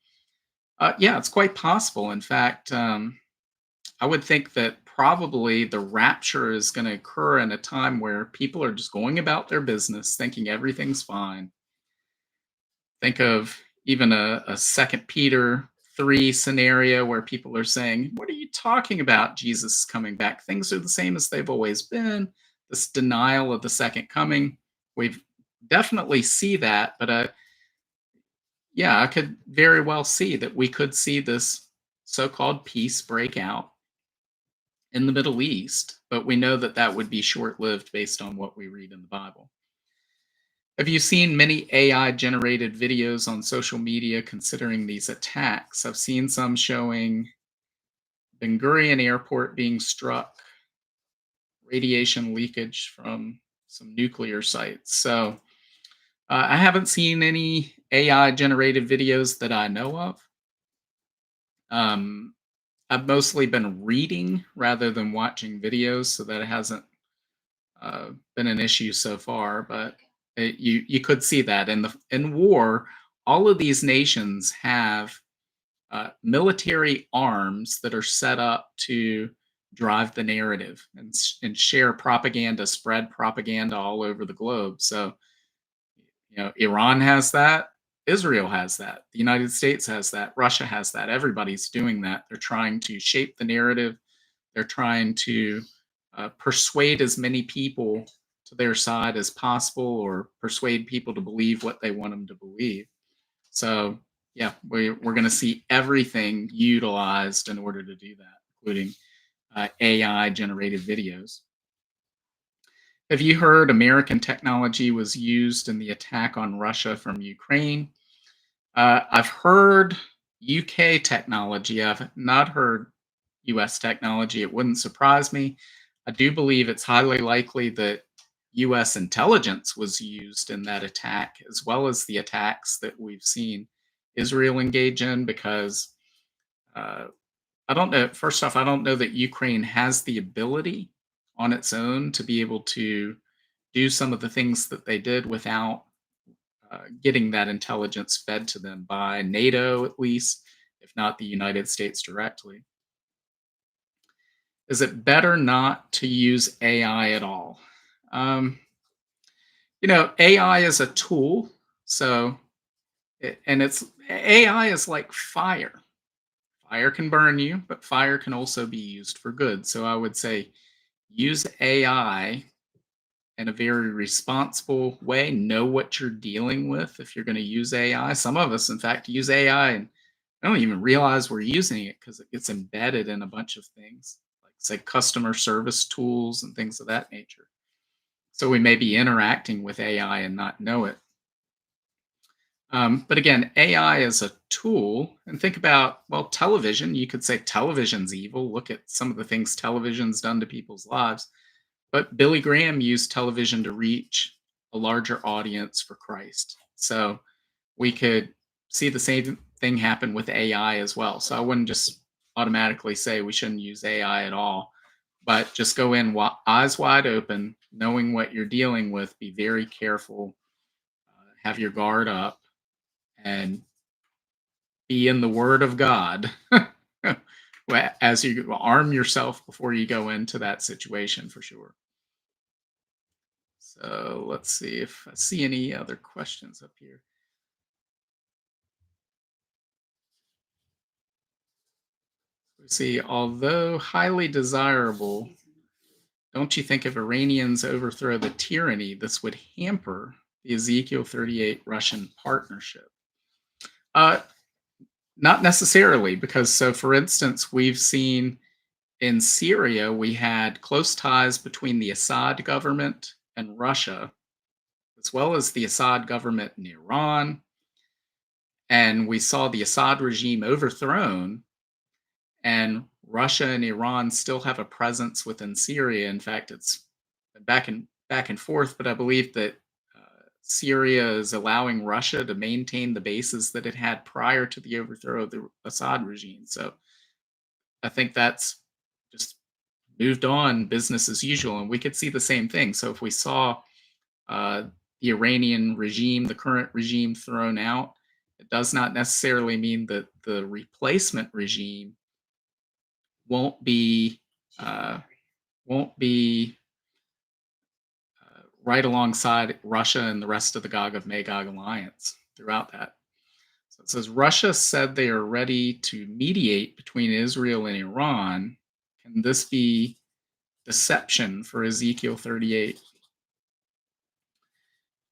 S1: Yeah, it's quite possible. In fact, I would think that probably the rapture is going to occur in a time where people are just going about their business, thinking everything's fine. Think of even a Second Peter 3 scenario where people are saying, "What are you talking about? Jesus is coming back. Things are the same as they've always been." This denial of the second coming. We've definitely see that, but yeah, I could very well see that we could see this so-called peace break out in the Middle East, but we know that that would be short-lived based on what we read in the Bible. Have you seen many AI generated videos on social media considering these attacks? I've seen some showing Ben Gurion Airport being struck, radiation leakage from some nuclear sites. So I haven't seen any AI generated videos that I know of. Um, I've mostly been reading rather than watching videos, so that hasn't been an issue so far. But you could see that in war, all of these nations have military arms that are set up to drive the narrative and share propaganda, spread propaganda all over the globe. So, Iran has that, Israel has that, the United States has that, Russia has that. Everybody's doing that. They're trying to shape the narrative. They're trying to persuade as many people to their side as possible or persuade people to believe what they want them to believe. So, yeah, we're going to see everything utilized in order to do that, including AI generated videos. Have you heard American technology was used in the attack on Russia from Ukraine? I've heard UK technology. I've not heard US technology. It wouldn't surprise me. I do believe it's highly likely that US intelligence was used in that attack, as well as the attacks that we've seen Israel engage in, because uh, I don't know. First off, I don't know that Ukraine has the ability on its own to be able to do some of the things that they did without getting that intelligence fed to them by NATO, at least, if not the United States directly. Is it better not to use AI at all? Um, AI is a tool, so and it's AI is like fire. Fire can burn you, but fire can also be used for good. So I would say use AI in a very responsible way. Know what you're dealing with if you're going to use AI. Some of us, in fact, use AI and I don't even realize we're using it because it gets embedded in a bunch of things, like say customer service tools and things of that nature. So we may be interacting with AI and not know it. But again, AI is a tool, and think about, well, television. You could say television's evil. Look at some of the things television's done to people's lives. But Billy Graham used television to reach a larger audience for Christ. So we could see the same thing happen with AI as well. So I wouldn't just automatically say we shouldn't use AI at all, but just go in eyes wide open, knowing what you're dealing with. Be very careful, have your guard up, and be in the Word of God as you arm yourself before you go into that situation for sure. So let's see if I see any other questions up here. We see, although highly desirable, don't you think if Iranians overthrow the tyranny, this would hamper the Ezekiel 38 Russian partnership? Uh, Not necessarily, because so for instance, we've seen in Syria, we had close ties between the Assad government and Russia, as well as the Assad government in Iran. And we saw the Assad regime overthrown, and Russia and Iran still have a presence within Syria. In fact, it's back and forth, but I believe that Syria is allowing Russia to maintain the bases that it had prior to the overthrow of the Assad regime. So I think that's just moved on, business as usual, and we could see the same thing. So if we saw uh, the Iranian regime, the current regime, thrown out, it does not necessarily mean that the replacement regime won't be uh, won't be right alongside Russia and the rest of the Gog of Magog alliance throughout that. So it says Russia said they are ready to mediate between Israel and Iran. Can this be deception for Ezekiel 38?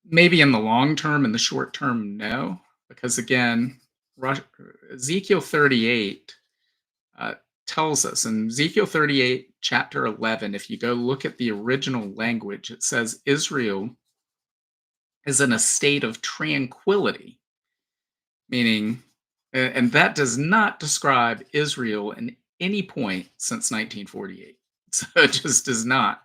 S1: Maybe in the long term, in the short term, no, because again, Ezekiel 38 uh, tells us in Ezekiel 38, chapter 11, if you go look at the original language, it says Israel is in a state of tranquility, meaning, and that does not describe Israel in any point since 1948. So it just does not.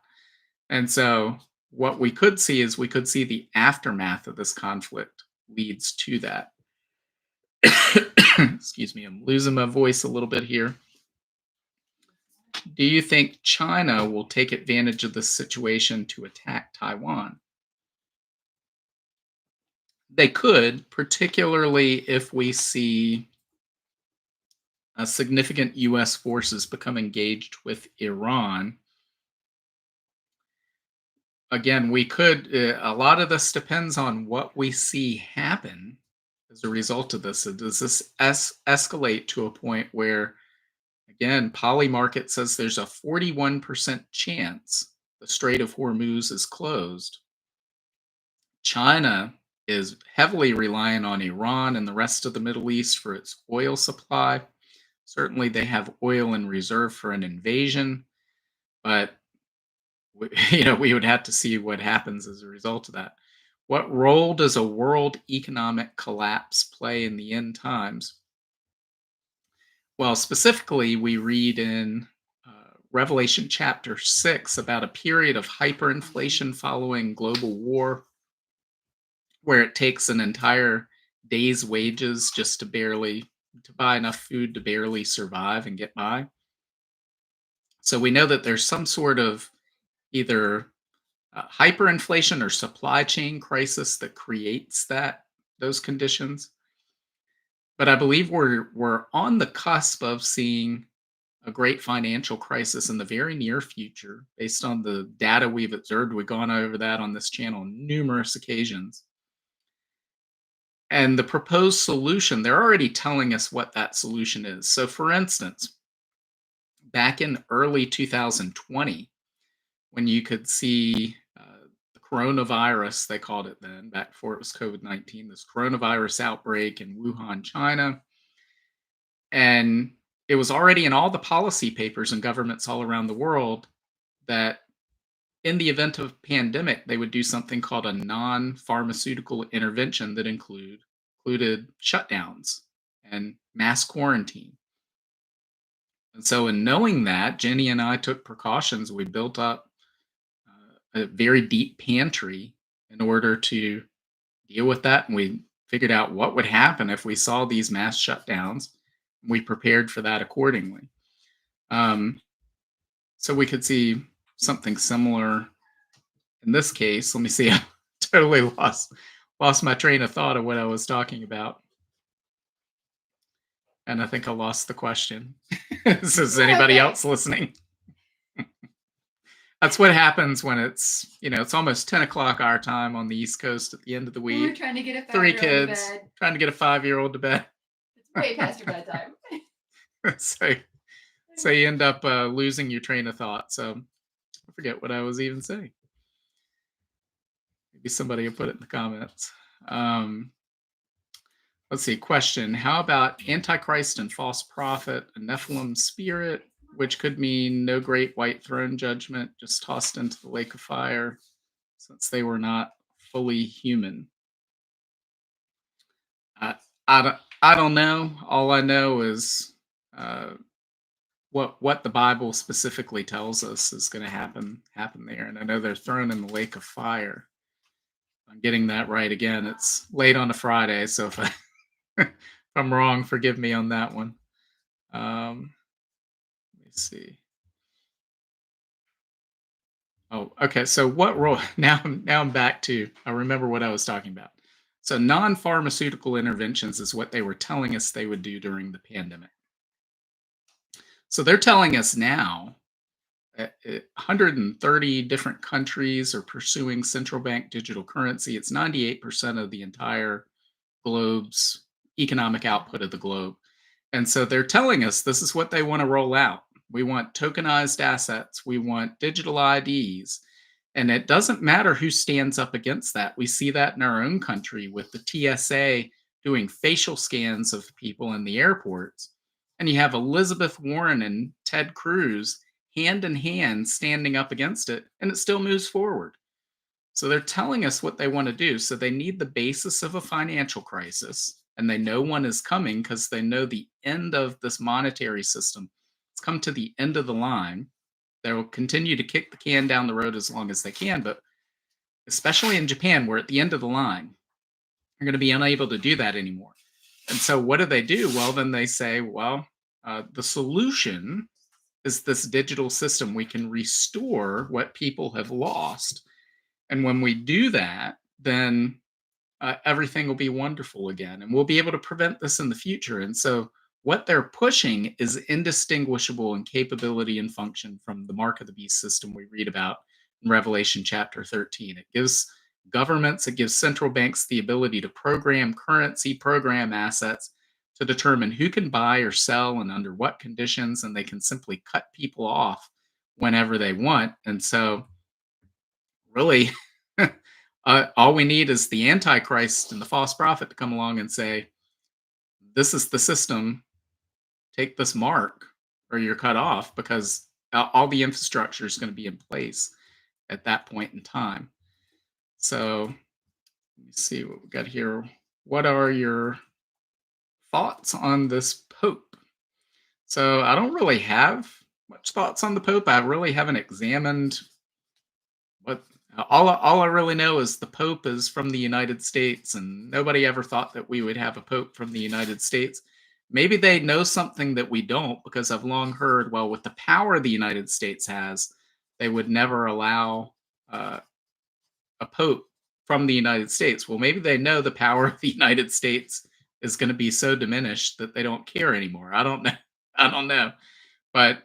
S1: And so what we could see is we could see the aftermath of this conflict leads to that. Excuse me, I'm losing my voice a little bit here. Do you think China will take advantage of this situation to attack Taiwan? They could, particularly if we see significant US forces become engaged with Iran. Again, we could, a lot of this depends on what we see happen as a result of this. So does this escalate to a point where, again, Polymarket says there's a 41% chance the Strait of Hormuz is closed? China is heavily reliant on Iran and the rest of the Middle East for its oil supply. Certainly, they have oil in reserve for an invasion, but we would have to see what happens as a result of that. What role does a world economic collapse play in the end times? Well, specifically, we read in Revelation chapter 6 about a period of hyperinflation following global war, where it takes an entire day's wages just to buy enough food to barely survive and get by. So we know that there's some sort of either hyperinflation or supply chain crisis that creates those conditions. But I believe we're on the cusp of seeing a great financial crisis in the very near future, based on the data we've observed. We've gone over that on this channel on numerous occasions. And the proposed solution, they're already telling us what that solution is. So, for instance, back in early 2020, when you could see the coronavirus, they called it then, back before it was COVID-19, this coronavirus outbreak in Wuhan, China. And it was already in all the policy papers and governments all around the world that in the event of pandemic, they would do something called a non-pharmaceutical intervention that included shutdowns and mass quarantine. And so, in knowing that, Jenny and I took precautions. We built up a very deep pantry in order to deal with that. And we figured out what would happen if we saw these mass shutdowns. And we prepared for that accordingly. Um, so we could see something similar in this case. Let me see. I totally lost my train of thought of what I was talking about. And I think I lost the question. So is
S2: You're
S1: anybody
S2: okay.
S1: else listening? That's what happens when it's almost 10 o'clock our time on the East Coast at the end of the
S2: When we're
S1: week.
S2: trying to get a
S1: Three
S2: 5-year-old to
S1: kids
S2: bed,
S1: trying to get a 5-year-old to bed.
S2: it's way past your bedtime.
S1: so, so you end up losing your train of thought. So I forget what I was even saying. Maybe somebody will put it in the comments. Um, let's see. Question: how about Antichrist and false prophet, a Nephilim spirit, which could mean no great white throne judgment, just tossed into the lake of fire, since they were not fully human? I, I don't know. All I know is uh, what the Bible specifically tells us is going to happen there, and I know they're thrown in the lake of fire. I'm getting that right again. It's late on a Friday, so if if I'm wrong, forgive me on that one. Let me see. Oh, okay. So what role? Now I'm back to. I remember what I was talking about. So non-pharmaceutical interventions is what they were telling us they would do during the pandemic. So they're telling us now 130 different countries are pursuing central bank digital currency. It's 98% of the entire globe's economic output of the globe. And so they're telling us this is what they want to roll out. We want tokenized assets, we want digital IDs. And it doesn't matter who stands up against that. We see that in our own country with the TSA doing facial scans of people in the airports. And you have Elizabeth Warren and Ted Cruz hand in hand standing up against it, and it still moves forward. So they're telling us what they want to do. So they need the basis of a financial crisis, and they know one is coming because they know the end of this monetary system. It's come to the end of the line. They will continue to kick the can down the road as long as they can, but especially in Japan, we're at the end of the line. They're going to be unable to do that anymore. And so what do? Well, then they say, well, the solution is this digital system. We can restore what people have lost. And when we do that, then everything will be wonderful again. And we'll be able to prevent this in the future. And so what they're pushing is indistinguishable in capability and function from the mark of the beast system we read about in Revelation chapter 13. It gives governments, it gives central banks the ability to program currency, program assets to determine who can buy or sell and under what conditions, and they can simply cut people off whenever they want. And so really, all we need is the Antichrist and the false prophet to come along and say, "This is the system. Take this mark, or you're cut off," because all the infrastructure is going to be in place at that point in time. So let me see what we got here. What are your thoughts on this Pope? So I don't really have much thoughts on the Pope. I really haven't examined what all I really know is the Pope is from the United States, and nobody ever thought that we would have a Pope from the United States. Maybe they know something that we don't, because I've long heard, well, with the power the United States has, they would never allow uh, a Pope from the United States. Well, maybe they know the power of the United States is going to be so diminished that they don't care anymore. I don't know. I don't know. But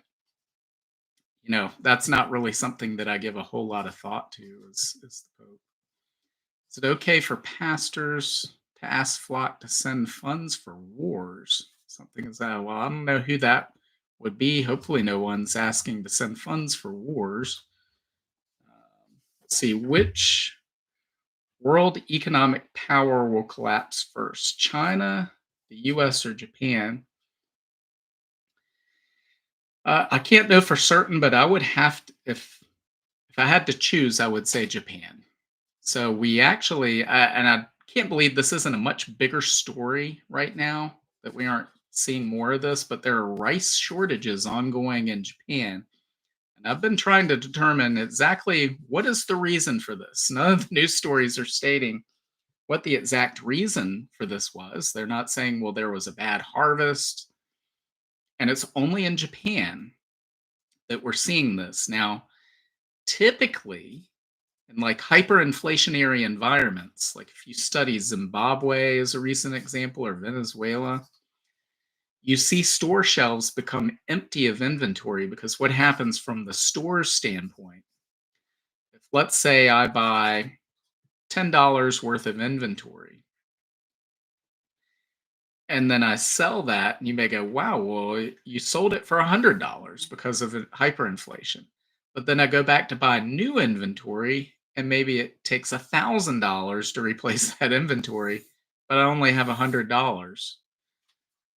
S1: that's not really something that I give a whole lot of thought to is the Pope. Is it okay for pastors to ask flock to send funds for wars? Something is that. Well, I don't know who that would be. Hopefully, no one's asking to send funds for wars. Let's see, which world economic power will collapse first? China, the US, or Japan? I can't know for certain, but I would have to, if I had to choose, I would say Japan. So we actually, and I can't believe this isn't a much bigger story right now that we aren't seeing more of this, but there are rice shortages ongoing in Japan. And I've been trying to determine exactly what is the reason for this. None of the news stories are stating what the exact reason for this was. They're not saying, well, there was a bad harvest. And it's only in Japan that we're seeing this. Now, typically, in like hyperinflationary environments, like if you study Zimbabwe as a recent example or Venezuela, You see store shelves become empty of inventory because what happens from the store's standpoint, if let's say I buy $10 worth of inventory and then I sell that, and you may go, wow, well, you sold it for $100 because of hyperinflation. But then I go back to buy new inventory, and maybe it takes $1,000 to replace that inventory, but I only have $100.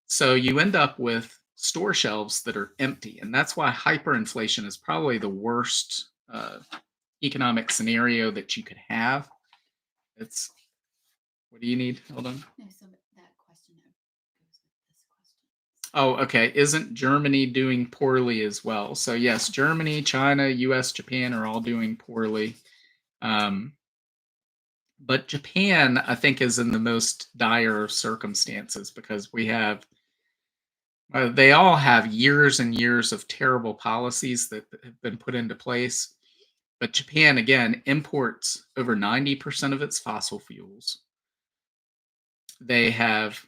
S1: So you end up with store shelves that are empty. And that's why hyperinflation is probably the worst economic scenario that you could have. It's what do you need? Hold on.
S2: No, so that question goes with this question.
S1: Oh, okay. Isn't Germany doing poorly as well? So, yes, Germany, China, US, Japan are all doing poorly. Um, but Japan, I think, is in the most dire of circumstances because they all have years and years of terrible policies that have been put into place. But Japan, again, imports over 90% of its fossil fuels. They have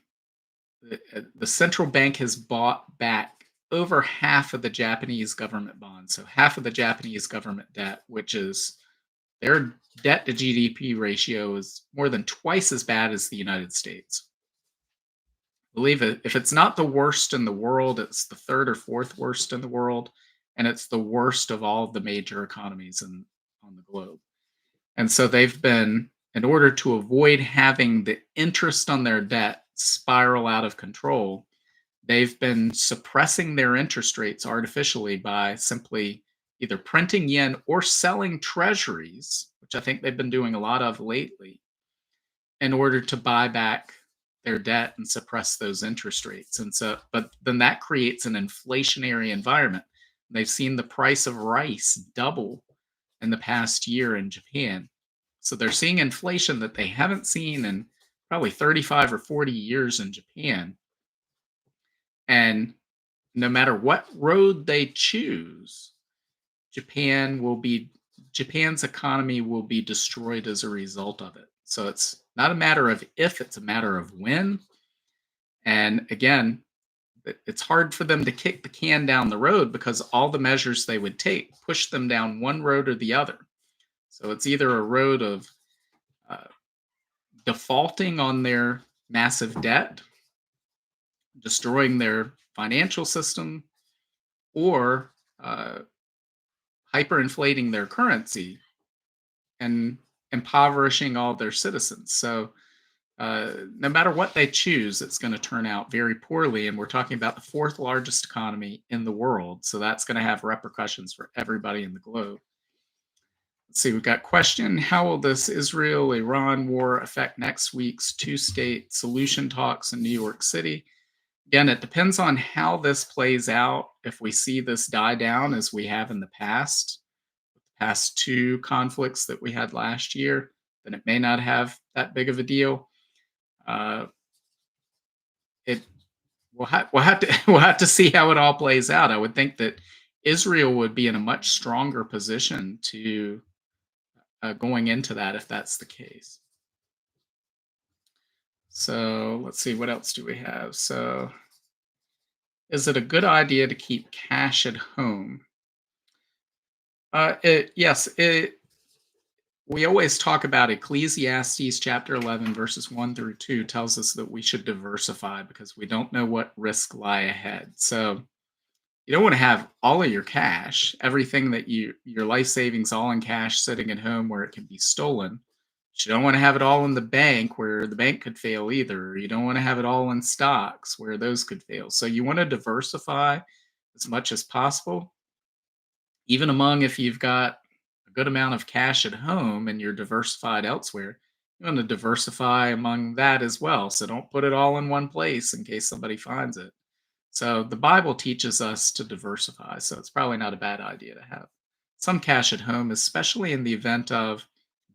S1: the central bank has bought back over half of the Japanese government bonds. So half of the Japanese government debt, which is their debt to GDP ratio, is more than twice as bad as the United States. Believe it, if it's not the worst in the world, it's the third or fourth worst in the world, and it's the worst of all of the major economies on the globe. And so they've been, in order to avoid having the interest on their debt spiral out of control, they've been suppressing their interest rates artificially by simply either printing yen or selling treasuries, which I think they've been doing a lot of lately, in order to buy back their debt and suppress those interest rates. And so, but then that creates an inflationary environment. They've seen the price of rice double in the past year in Japan. So they're seeing inflation that they haven't seen in probably 35 or 40 years in Japan. And no matter what road they choose, Japan will be Japan's economy will be destroyed as a result of it. So it's not a matter of if, it's a matter of when. And again, it's hard for them to kick the can down the road because all the measures they would take push them down one road or the other. So it's either a road of uh, defaulting on their massive debt, destroying their financial system, or hyperinflating their currency and impoverishing all their citizens. So, no matter what they choose, it's going to turn out very poorly. And we're talking about the fourth largest economy in the world. So, that's going to have repercussions for everybody in the globe. Let's see, we've got question. How will this Israel Iran war affect next week's two-state solution talks in New York City? Again, it depends on how this plays out. If we see this die down as we have in the past two conflicts that we had last year, then it may not have that big of a deal. Uh, it we'll have to we'll have to see how it all plays out. I would think that Israel would be in a much stronger position to going into that if that's the case. So let's see, what else do we have? So, is it a good idea to keep cash at home? Yes, we always talk about Ecclesiastes chapter 11, verses 1 through 2 tells us that we should diversify because we don't know what risks lie ahead. So you don't want to have all of your cash, everything that your life savings all in cash sitting at home where it can be stolen. You don't want to have it all in the bank where the bank could fail either. You don't want to have it all in stocks where those could fail. So you want to diversify as much as possible, even among if you've got a good amount of cash at home and you're diversified elsewhere, you want to diversify among that as well. So don't put it all in one place in case somebody finds it. So the Bible teaches us to diversify. So it's probably not a bad idea to have some cash at home, especially in the event of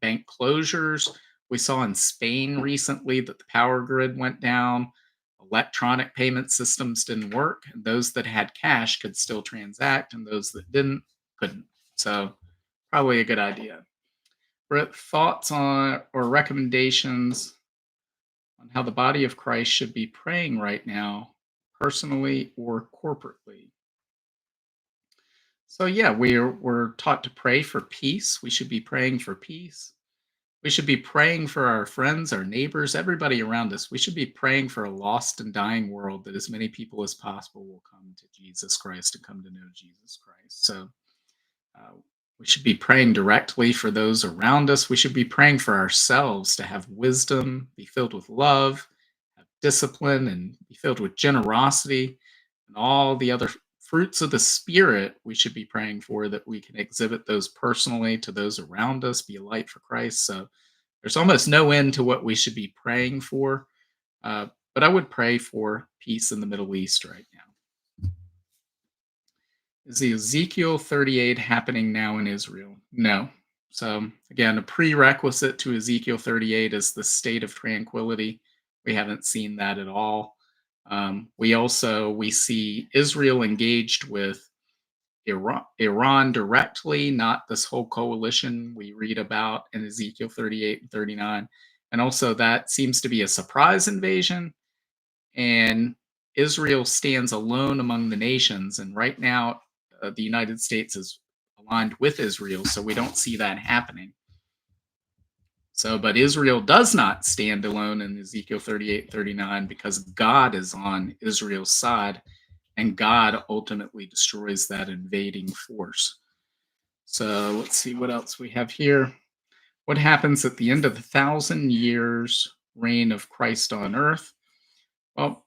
S1: bank closures. We saw in Spain recently that the power grid went down. Electronic payment systems didn't work, and those that had cash could still transact, and those that didn't couldn't. So, probably a good idea. Brett, thoughts on or recommendations on how the body of Christ should be praying right now personally or corporately. So yeah, we're taught to pray for peace. We should be praying for peace. We should be praying for our friends, our neighbors, everybody around us. We should be praying for a lost and dying world that as many people as possible will come to Jesus Christ and come to know Jesus Christ. So uh, we should be praying directly for those around us. We should be praying for ourselves to have wisdom, be filled with love, have discipline, and be filled with generosity and all the other fruits of the Spirit we should be praying for that we can exhibit those personally to those around us, be a light for Christ. So there's almost no end to what we should be praying for. Uh, but I would pray for peace in the Middle East right now. Is the Ezekiel 38 happening now in Israel? No. So again, a prerequisite to Ezekiel 38 is the state of tranquility. We haven't seen that at all. We see Israel engaged with Iran directly, not this whole coalition we read about in Ezekiel 38 and 39. And also, that seems to be a surprise invasion, and Israel stands alone among the nations. And right now, the United States is aligned with Israel, so we don't see that happening. So, but Israel does not stand alone in Ezekiel 38, 39 because God is on Israel's side and God ultimately destroys that invading force. So let's see what else we have here. What happens at the end of the 1,000 years reign of Christ on earth? Well,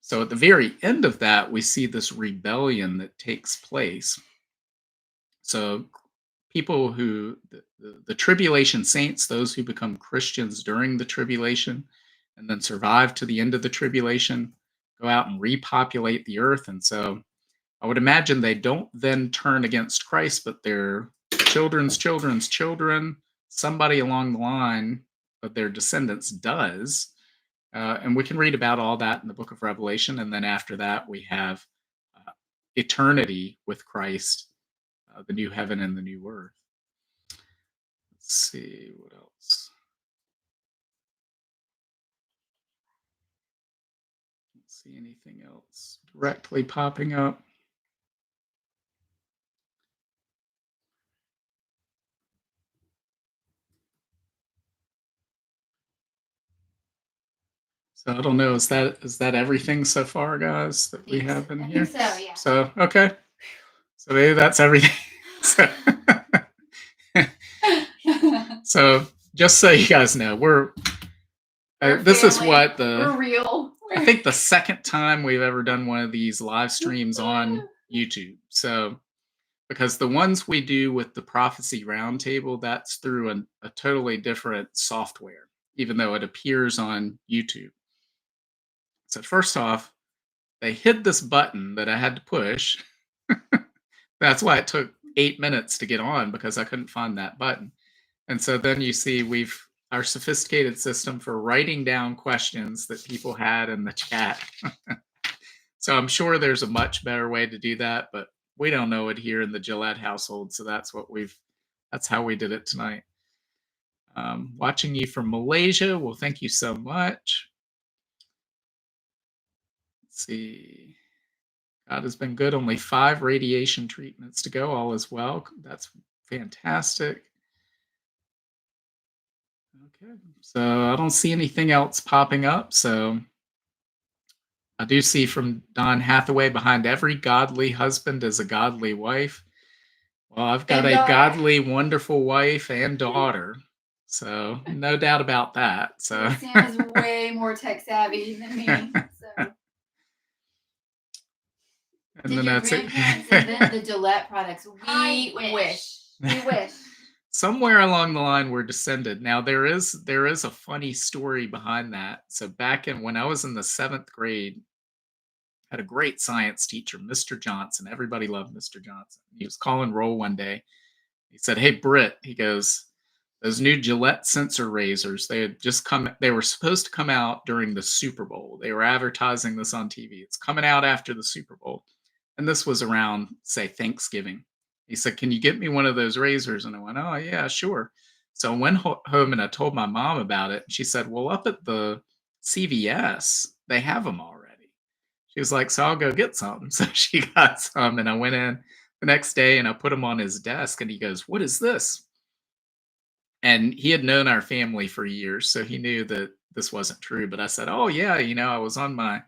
S1: so at the very end of that, we see this rebellion that takes place. So people the tribulation saints, those who become Christians during the tribulation and then survive to the end of the tribulation, go out and repopulate the earth. And so I would imagine they don't then turn against Christ, but their children's children, somebody along the line of their descendants does. And we can read about all that in the book of Revelation. And then after that, we have eternity with Christ, the new heaven and the new earth. Let's see what else. Don't see anything else directly popping up. So I don't know. Is that everything so far, guys, that we have in
S2: I
S1: here?
S2: think so, yeah.
S1: So okay. So maybe that's everything. so, so just so you guys know,
S2: We're
S1: this is
S2: family.
S1: what
S2: We're real.
S1: I think the second time we've ever done one of these live streams on YouTube. So because the ones we do with the Prophecy Roundtable, that's through a totally different software, even though it appears on YouTube. So first off, they hid this button that I had to push. That's why it took 8 minutes to get on because I couldn't find that button. And so then you see we've our sophisticated system for writing down questions that people had in the chat. So I'm sure there's a much better way to do that, but we don't know it here in the Gillette household. So that's how we did it tonight. Watching you from Malaysia. Well, thank you so much. Let's see. God has been good. Only 5 radiation treatments to go. All is well. That's fantastic. Okay. So I don't see anything else popping up. So I do see from Don Hathaway, behind every godly husband is a godly wife. Well, I've got
S2: And
S1: a
S2: daughter.
S1: godly, wonderful wife and daughter. So no doubt about that. So
S2: Sam is way more tech savvy than me. So
S1: and
S2: did
S1: then
S2: your
S1: that's it.
S2: grandparents invent the Gillette products?
S3: I
S2: We
S3: wish.
S2: wish. We wish.
S1: Somewhere along the line we're descended. Now there is a funny story behind that. So back in when I was in the 7th grade, I had a great science teacher, Mr. Johnson. Everybody loved Mr. Johnson. He was calling roll one day. He said, "Hey Britt," he goes, "those new Gillette sensor razors, they were supposed to come out during the Super Bowl. They were advertising this on TV. It's coming out after the Super Bowl." And this was around, say, Thanksgiving. He said, "Can you get me one of those razors?" And I went, "Oh, yeah, sure." So I went home and I told my mom about it. She said, "Well, up at the CVS, they have them already." She was like, "So I'll go get some." So she got some, and I went in the next day and I put them on his desk, and he goes, "What is this?" And he had known our family for years, so he knew that this wasn't true. But I said, "Oh yeah, I was on my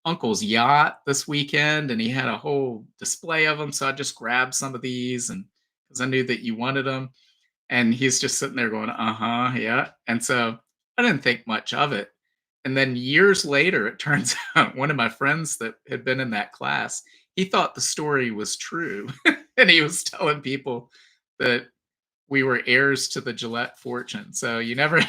S1: uncle's yacht this weekend, and he had a whole display of them. So I just grabbed some of these, and because I knew that you wanted them." And he's just sitting there going, "Uh-huh, yeah." And so I didn't think much of it. And then years later, it turns out one of my friends that had been in that class, he thought the story was true. And he was telling people that we were heirs to the Gillette fortune. So you never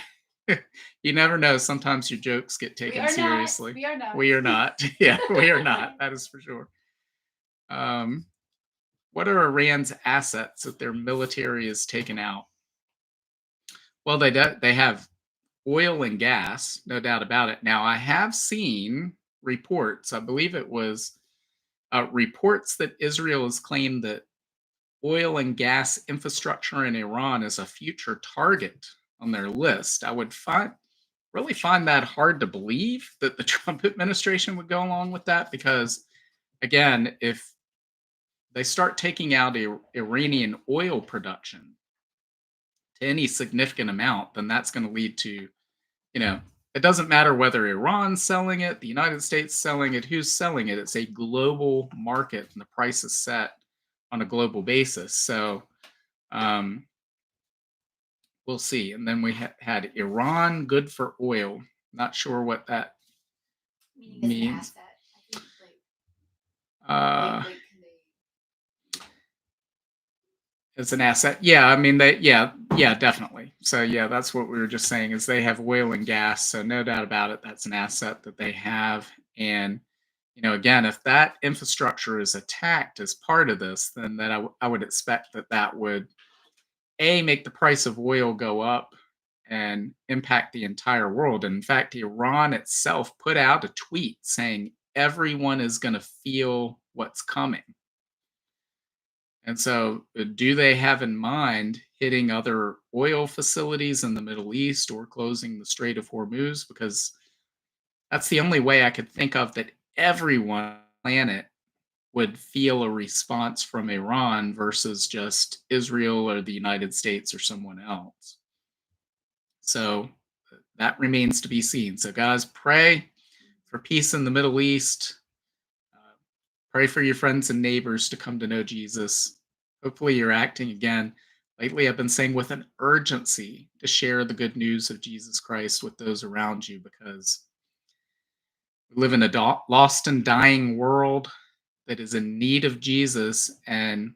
S1: know. Sometimes your jokes get
S2: We
S1: taken
S2: are not.
S1: seriously.
S2: We are not.
S1: We are not. Yeah, we are not. That is for sure. Um, what are Iran's assets that their military is taken out? Well, they have oil and gas, no doubt about it. Now, I have seen reports, I believe it was reports that Israel has claimed that oil and gas infrastructure in Iran is a future target on their list. I would really find that hard to believe that the Trump administration would go along with that because, again, if they start taking out Iranian oil production to any significant amount, then that's going to lead to you know, it doesn't matter whether Iran's selling it, the United States selling it, who's selling it. It's a global market, and the price is set on a global basis. So um, we'll see. And then we had Iran, good for oil. Not sure what that
S2: Meaning as an
S1: means.
S2: asset. I think
S1: Uh,
S2: can they?
S1: as an asset, yeah. I mean, yeah, definitely. So yeah, that's what we were just saying is they have oil and gas. So no doubt about it, that's an asset that they have. And again, if that infrastructure is attacked as part of this, then I would expect that that would make the price of oil go up and impact the entire world. And in fact, Iran itself put out a tweet saying everyone is going to feel what's coming. And so, do they have in mind hitting other oil facilities in the Middle East or closing the Strait of Hormuz? Because that's the only way I could think of that everyone on the planet would feel a response from Iran versus just Israel or the United States or someone else. So that remains to be seen. So, guys, pray for peace in the Middle East. Uh, Pray for your friends and neighbors to come to know Jesus. Hopefully, you're acting again. Lately, I've been saying with an urgency to share the good news of Jesus Christ with those around you because we live in a lost and dying world that is in need of Jesus. And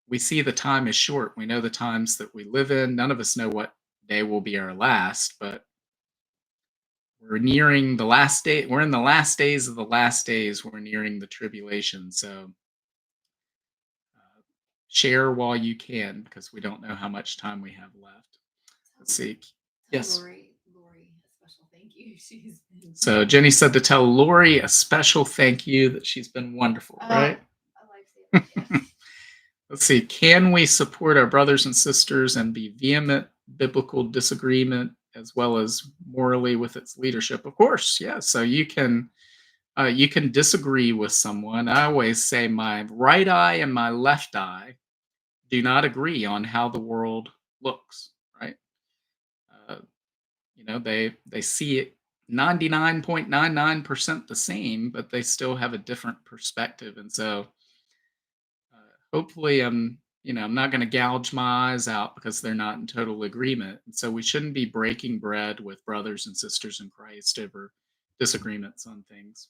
S1: we see the time is short. We know the times that we live in. None of us know what day will be our last, but we're nearing the last day. We're in the last days of the last days. We're nearing the tribulation. So uh, share while you can because we don't know how much time we have left. Let's see.
S2: Tell
S1: Yes.
S2: Lori a special thank you. She's been.
S1: So Jenny said to tell Lori a special thank you that she's been wonderful, right?
S2: I like saying that. Yes.
S1: Let's see. Can we support our brothers and sisters and be vehement biblical disagreement as well as morally with its leadership? Of course, yeah. So you can disagree with someone. I always say my right eye and my left eye do not agree on how the world looks. Right? Uh, they see it 99.99% the same, but they still have a different perspective, and so hopefully I'm not going to gouge my eyes out because they're not in total agreement. And so we shouldn't be breaking bread with brothers and sisters in Christ over disagreements on things.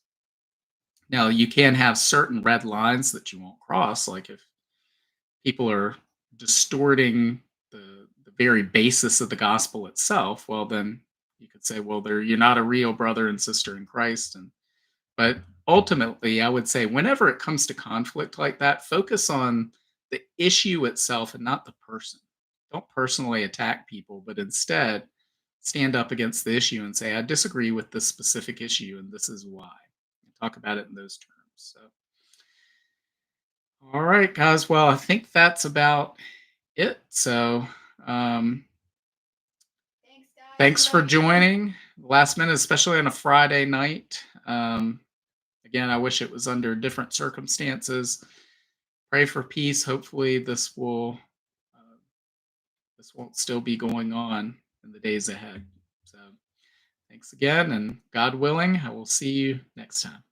S1: Now, you can have certain red lines that you won't cross, like if people are distorting the very basis of the gospel itself, well then you could say, well, you're not a real brother and sister in Christ. And but ultimately, I would say whenever it comes to conflict like that, focus on the issue itself and not the person. Don't personally attack people, but instead stand up against the issue and say, I disagree with this specific issue and this is why. And talk about it in those terms. So, all right, guys. Well, I think that's about it. So, um,
S2: Thanks, guys.
S1: thanks
S2: We
S1: for
S2: love you.
S1: joining last minute, especially on a Friday night. Again, I wish it was under different circumstances. Pray for peace. Hopefully, uh, this won't still be going on in the days ahead. So, thanks again, and God willing, I will see you next time.